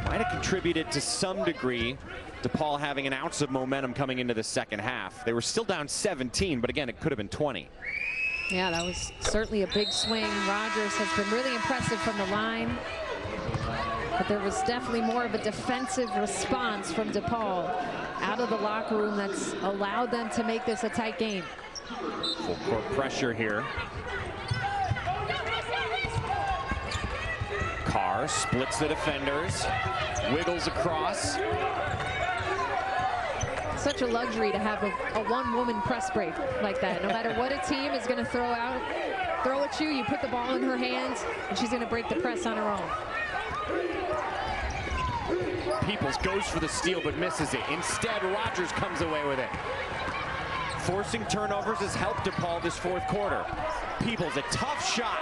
Might have contributed to some degree, DePaul having an ounce of momentum coming into the 2nd half. They were still down 17, but again, it could have been 20. Yeah, that was certainly a big swing. Rogers has been really impressive from the line, but there was definitely more of a defensive response from DePaul out of the locker room that's allowed them to make this a tight game. Full court pressure here. Carr splits the defenders, wiggles across. Such a luxury to have a one-woman press break like that. No matter what a team is going to throw at you, you put the ball in her hands, and she's going to break the press on her own. Peoples goes for the steal but misses it. Instead, Rogers comes away with it. Forcing turnovers has helped DePaul this fourth quarter. Peoples, a tough shot.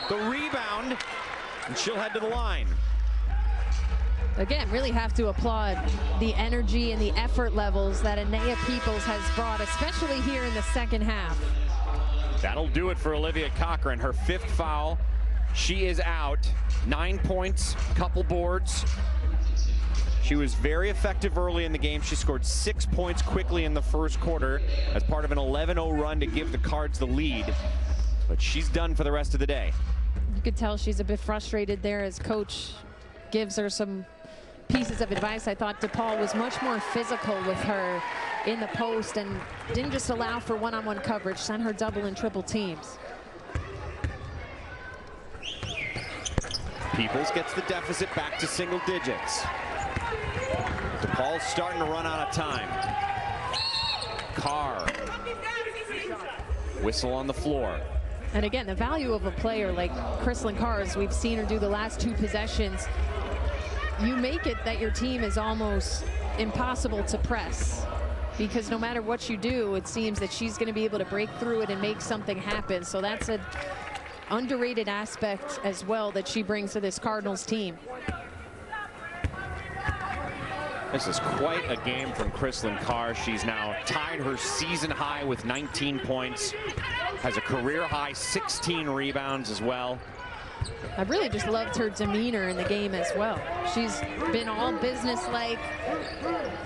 The rebound, and she'll head to the line. Again, really have to applaud the energy and the effort levels that Anaya Peoples has brought, especially here in the second half. That'll do it for Olivia Cochran. Her 5th foul. She is out. 9 points, couple boards. She was very effective early in the game. She scored 6 points quickly in the first quarter as part of an 11-0 run to give the Cards the lead. But she's done for the rest of the day. You could tell she's a bit frustrated there as coach gives her some pieces of advice. I thought DePaul was much more physical with her in the post and didn't just allow for one-on-one coverage, sent her double and triple teams. Peoples gets the deficit back to single digits. DePaul's starting to run out of time. Carr. Whistle on the floor. And again, the value of a player like Chrislyn Carr, as we've seen her do the last 2 possessions, you make it that your team is almost impossible to press, because no matter what you do, it seems that she's going to be able to break through it and make something happen. So that's an underrated aspect as well that she brings to this Cardinals team. This is quite a game from Chrislyn Carr. She's now tied her season high with 19 points, has a career high 16 rebounds as well. I've really just loved her demeanor in the game as well. She's been all business-like,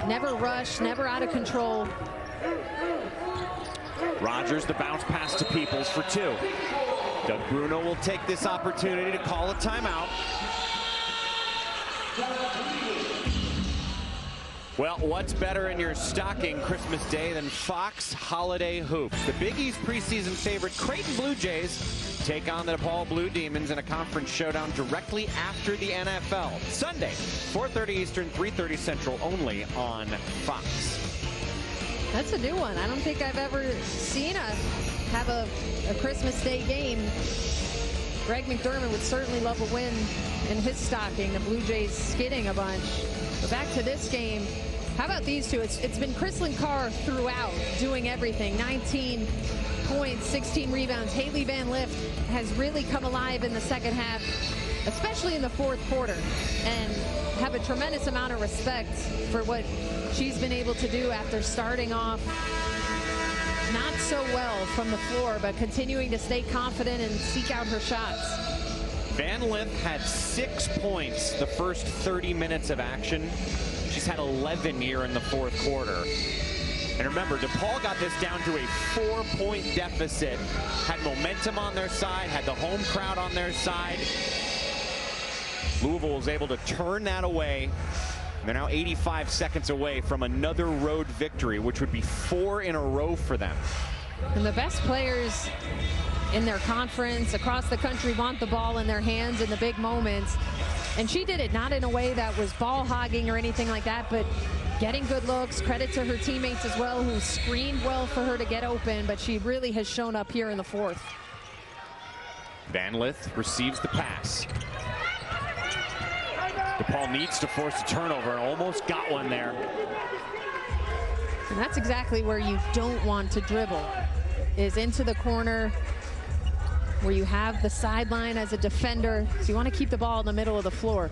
never rushed, never out of control. Rogers, the bounce pass to Peoples for 2. Doug Bruno will take this opportunity to call a timeout. Well, what's better in your stocking Christmas Day than Fox Holiday Hoops? The Big East preseason favorite Creighton Blue Jays take on the DePaul Blue Demons in a conference showdown directly after the NFL. Sunday, 4:30 Eastern, 3:30 Central, only on Fox. That's a new one. I don't think I've ever seen us have a Christmas Day game. Greg McDermott would certainly love a win in his stocking. The Blue Jays skidding a bunch. But back to this game. How about these two? It's been Chrislyn Carr throughout, doing everything. 19 points, 16 rebounds. Haley Van Lift has really come alive in the second half, especially in the fourth quarter, and have a tremendous amount of respect for what she's been able to do after starting off not so well from the floor, but continuing to stay confident and seek out her shots. Van Lith had 6 points the first 30 minutes of action. She's had 11 here in the fourth quarter. And remember, DePaul got this down to a 4-point deficit, had momentum on their side, had the home crowd on their side. Louisville was able to turn that away. They're now 85 seconds away from another road victory, which would be 4 in a row for them. And the best players in their conference across the country want the ball in their hands in the big moments. And she did it not in a way that was ball hogging or anything like that, but getting good looks. Credit to her teammates as well, who screened well for her to get open, but she really has shown up here in the fourth. Van Lith receives the pass. DePaul needs to force a turnover and almost got one there. And that's exactly where you don't want to dribble, is into the corner where you have the sideline as a defender. So you want to keep the ball in the middle of the floor.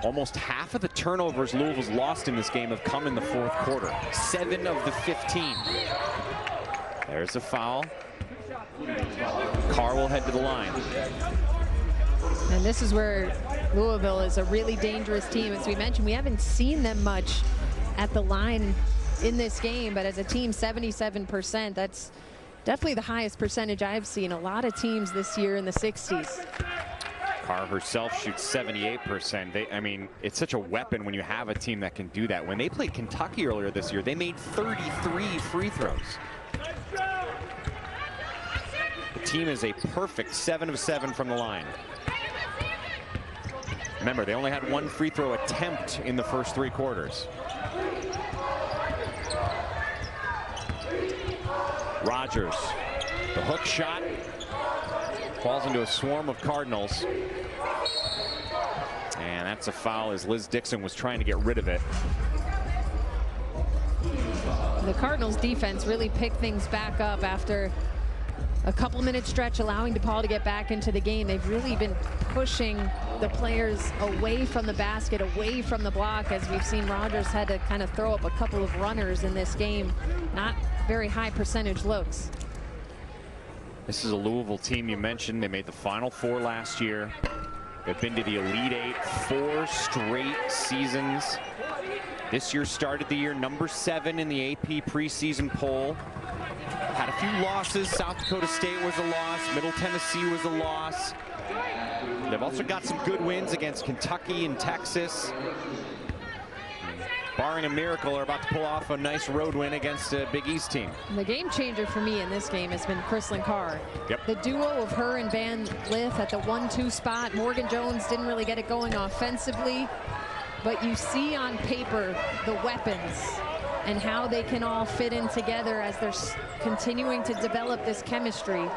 Almost half of the turnovers Louisville's lost in this game have come in the fourth quarter. 7 of the 15. There's a foul. Carr will head to the line. And this is where Louisville is a really dangerous team. As we mentioned, we haven't seen them much at the line in this game, but as a team, 77%. That's definitely the highest percentage I've seen. A lot of teams this year in the 60s. Carr herself shoots 78%. I mean, it's such a weapon when you have a team that can do that. When they played Kentucky earlier this year, they made 33 free throws. The team is a perfect 7 of 7 from the line. Remember, they only had 1 free throw attempt in the first 3 quarters. Rogers, the hook shot, falls into a swarm of Cardinals. And that's a foul as Liz Dixon was trying to get rid of it. The Cardinals defense really picked things back up after a couple-minute stretch, allowing DePaul to get back into the game. They've really been pushing the players away from the basket, away from the block, as we've seen Rogers had to kind of throw up a couple of runners in this game. Not very high percentage looks. This is a Louisville team you mentioned. They made the Final Four last year. They've been to the Elite Eight 4 straight seasons. This year started the year number 7 in the AP preseason poll. Had a few losses. South Dakota State was a loss. Middle Tennessee was a loss. They've also got some good wins against Kentucky and Texas. Barring a miracle, are about to pull off a nice road win against a Big East team. The game changer for me in this game has been Chrislyn Carr. Yep. The duo of her and Van Lith at the 1-2 spot. Morgan Jones didn't really get it going offensively, but you see on paper the weapons and how they can all fit in together as they're continuing to develop this chemistry.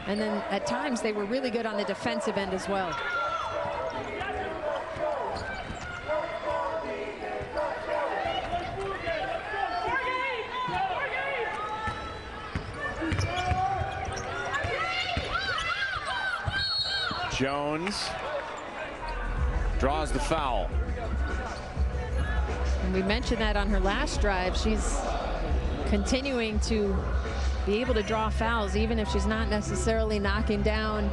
And then at times they were really good on the defensive end as well. Jones draws the foul. And we mentioned that on her last drive. She's continuing to be able to draw fouls, even if she's not necessarily knocking down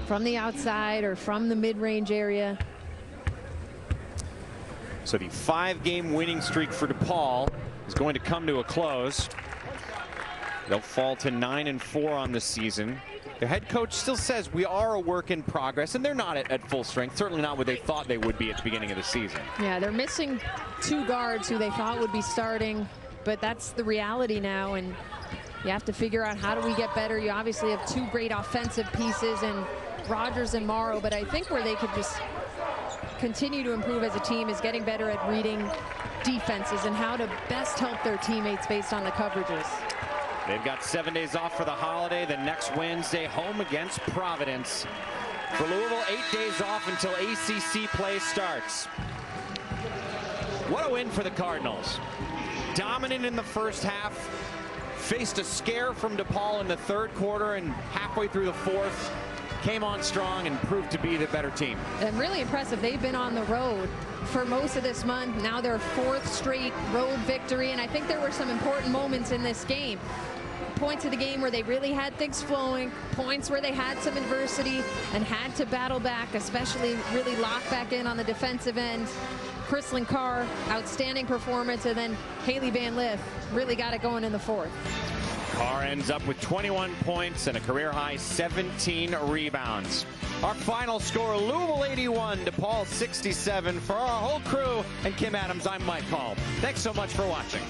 from the outside or from the mid-range area. So the 5-game winning streak for DePaul is going to come to a close. They'll fall to 9-4 on the season. Their head coach still says we are a work in progress, and they're not at full strength. Certainly not what they thought they would be at the beginning of the season. Yeah, they're missing 2 guards who they thought would be starting, but that's the reality now, and you have to figure out how do we get better. You obviously have 2 great offensive pieces in Rogers and Morrow, but I think where they could just continue to improve as a team is getting better at reading defenses and how to best help their teammates based on the coverages. They've got 7 days off for the holiday. The next Wednesday, home against Providence. For Louisville, 8 days off until ACC play starts. What a win for the Cardinals. Dominant in the first half. Faced a scare from DePaul in the 3rd quarter, and halfway through the 4th, came on strong and proved to be the better team. And really impressive. They've been on the road for most of this month. Now their 4th straight road victory, and I think there were some important moments in this game. Points of the game where they really had things flowing, points where they had some adversity and had to battle back, especially really lock back in on the defensive end. Chrislyn Carr, outstanding performance, and then Haley Van Lith really got it going in the 4th. Carr ends up with 21 points and a career-high 17 rebounds. Our final score, Louisville 81, DePaul 67. For our whole crew and Kim Adams, I'm Mike Hall. Thanks so much for watching.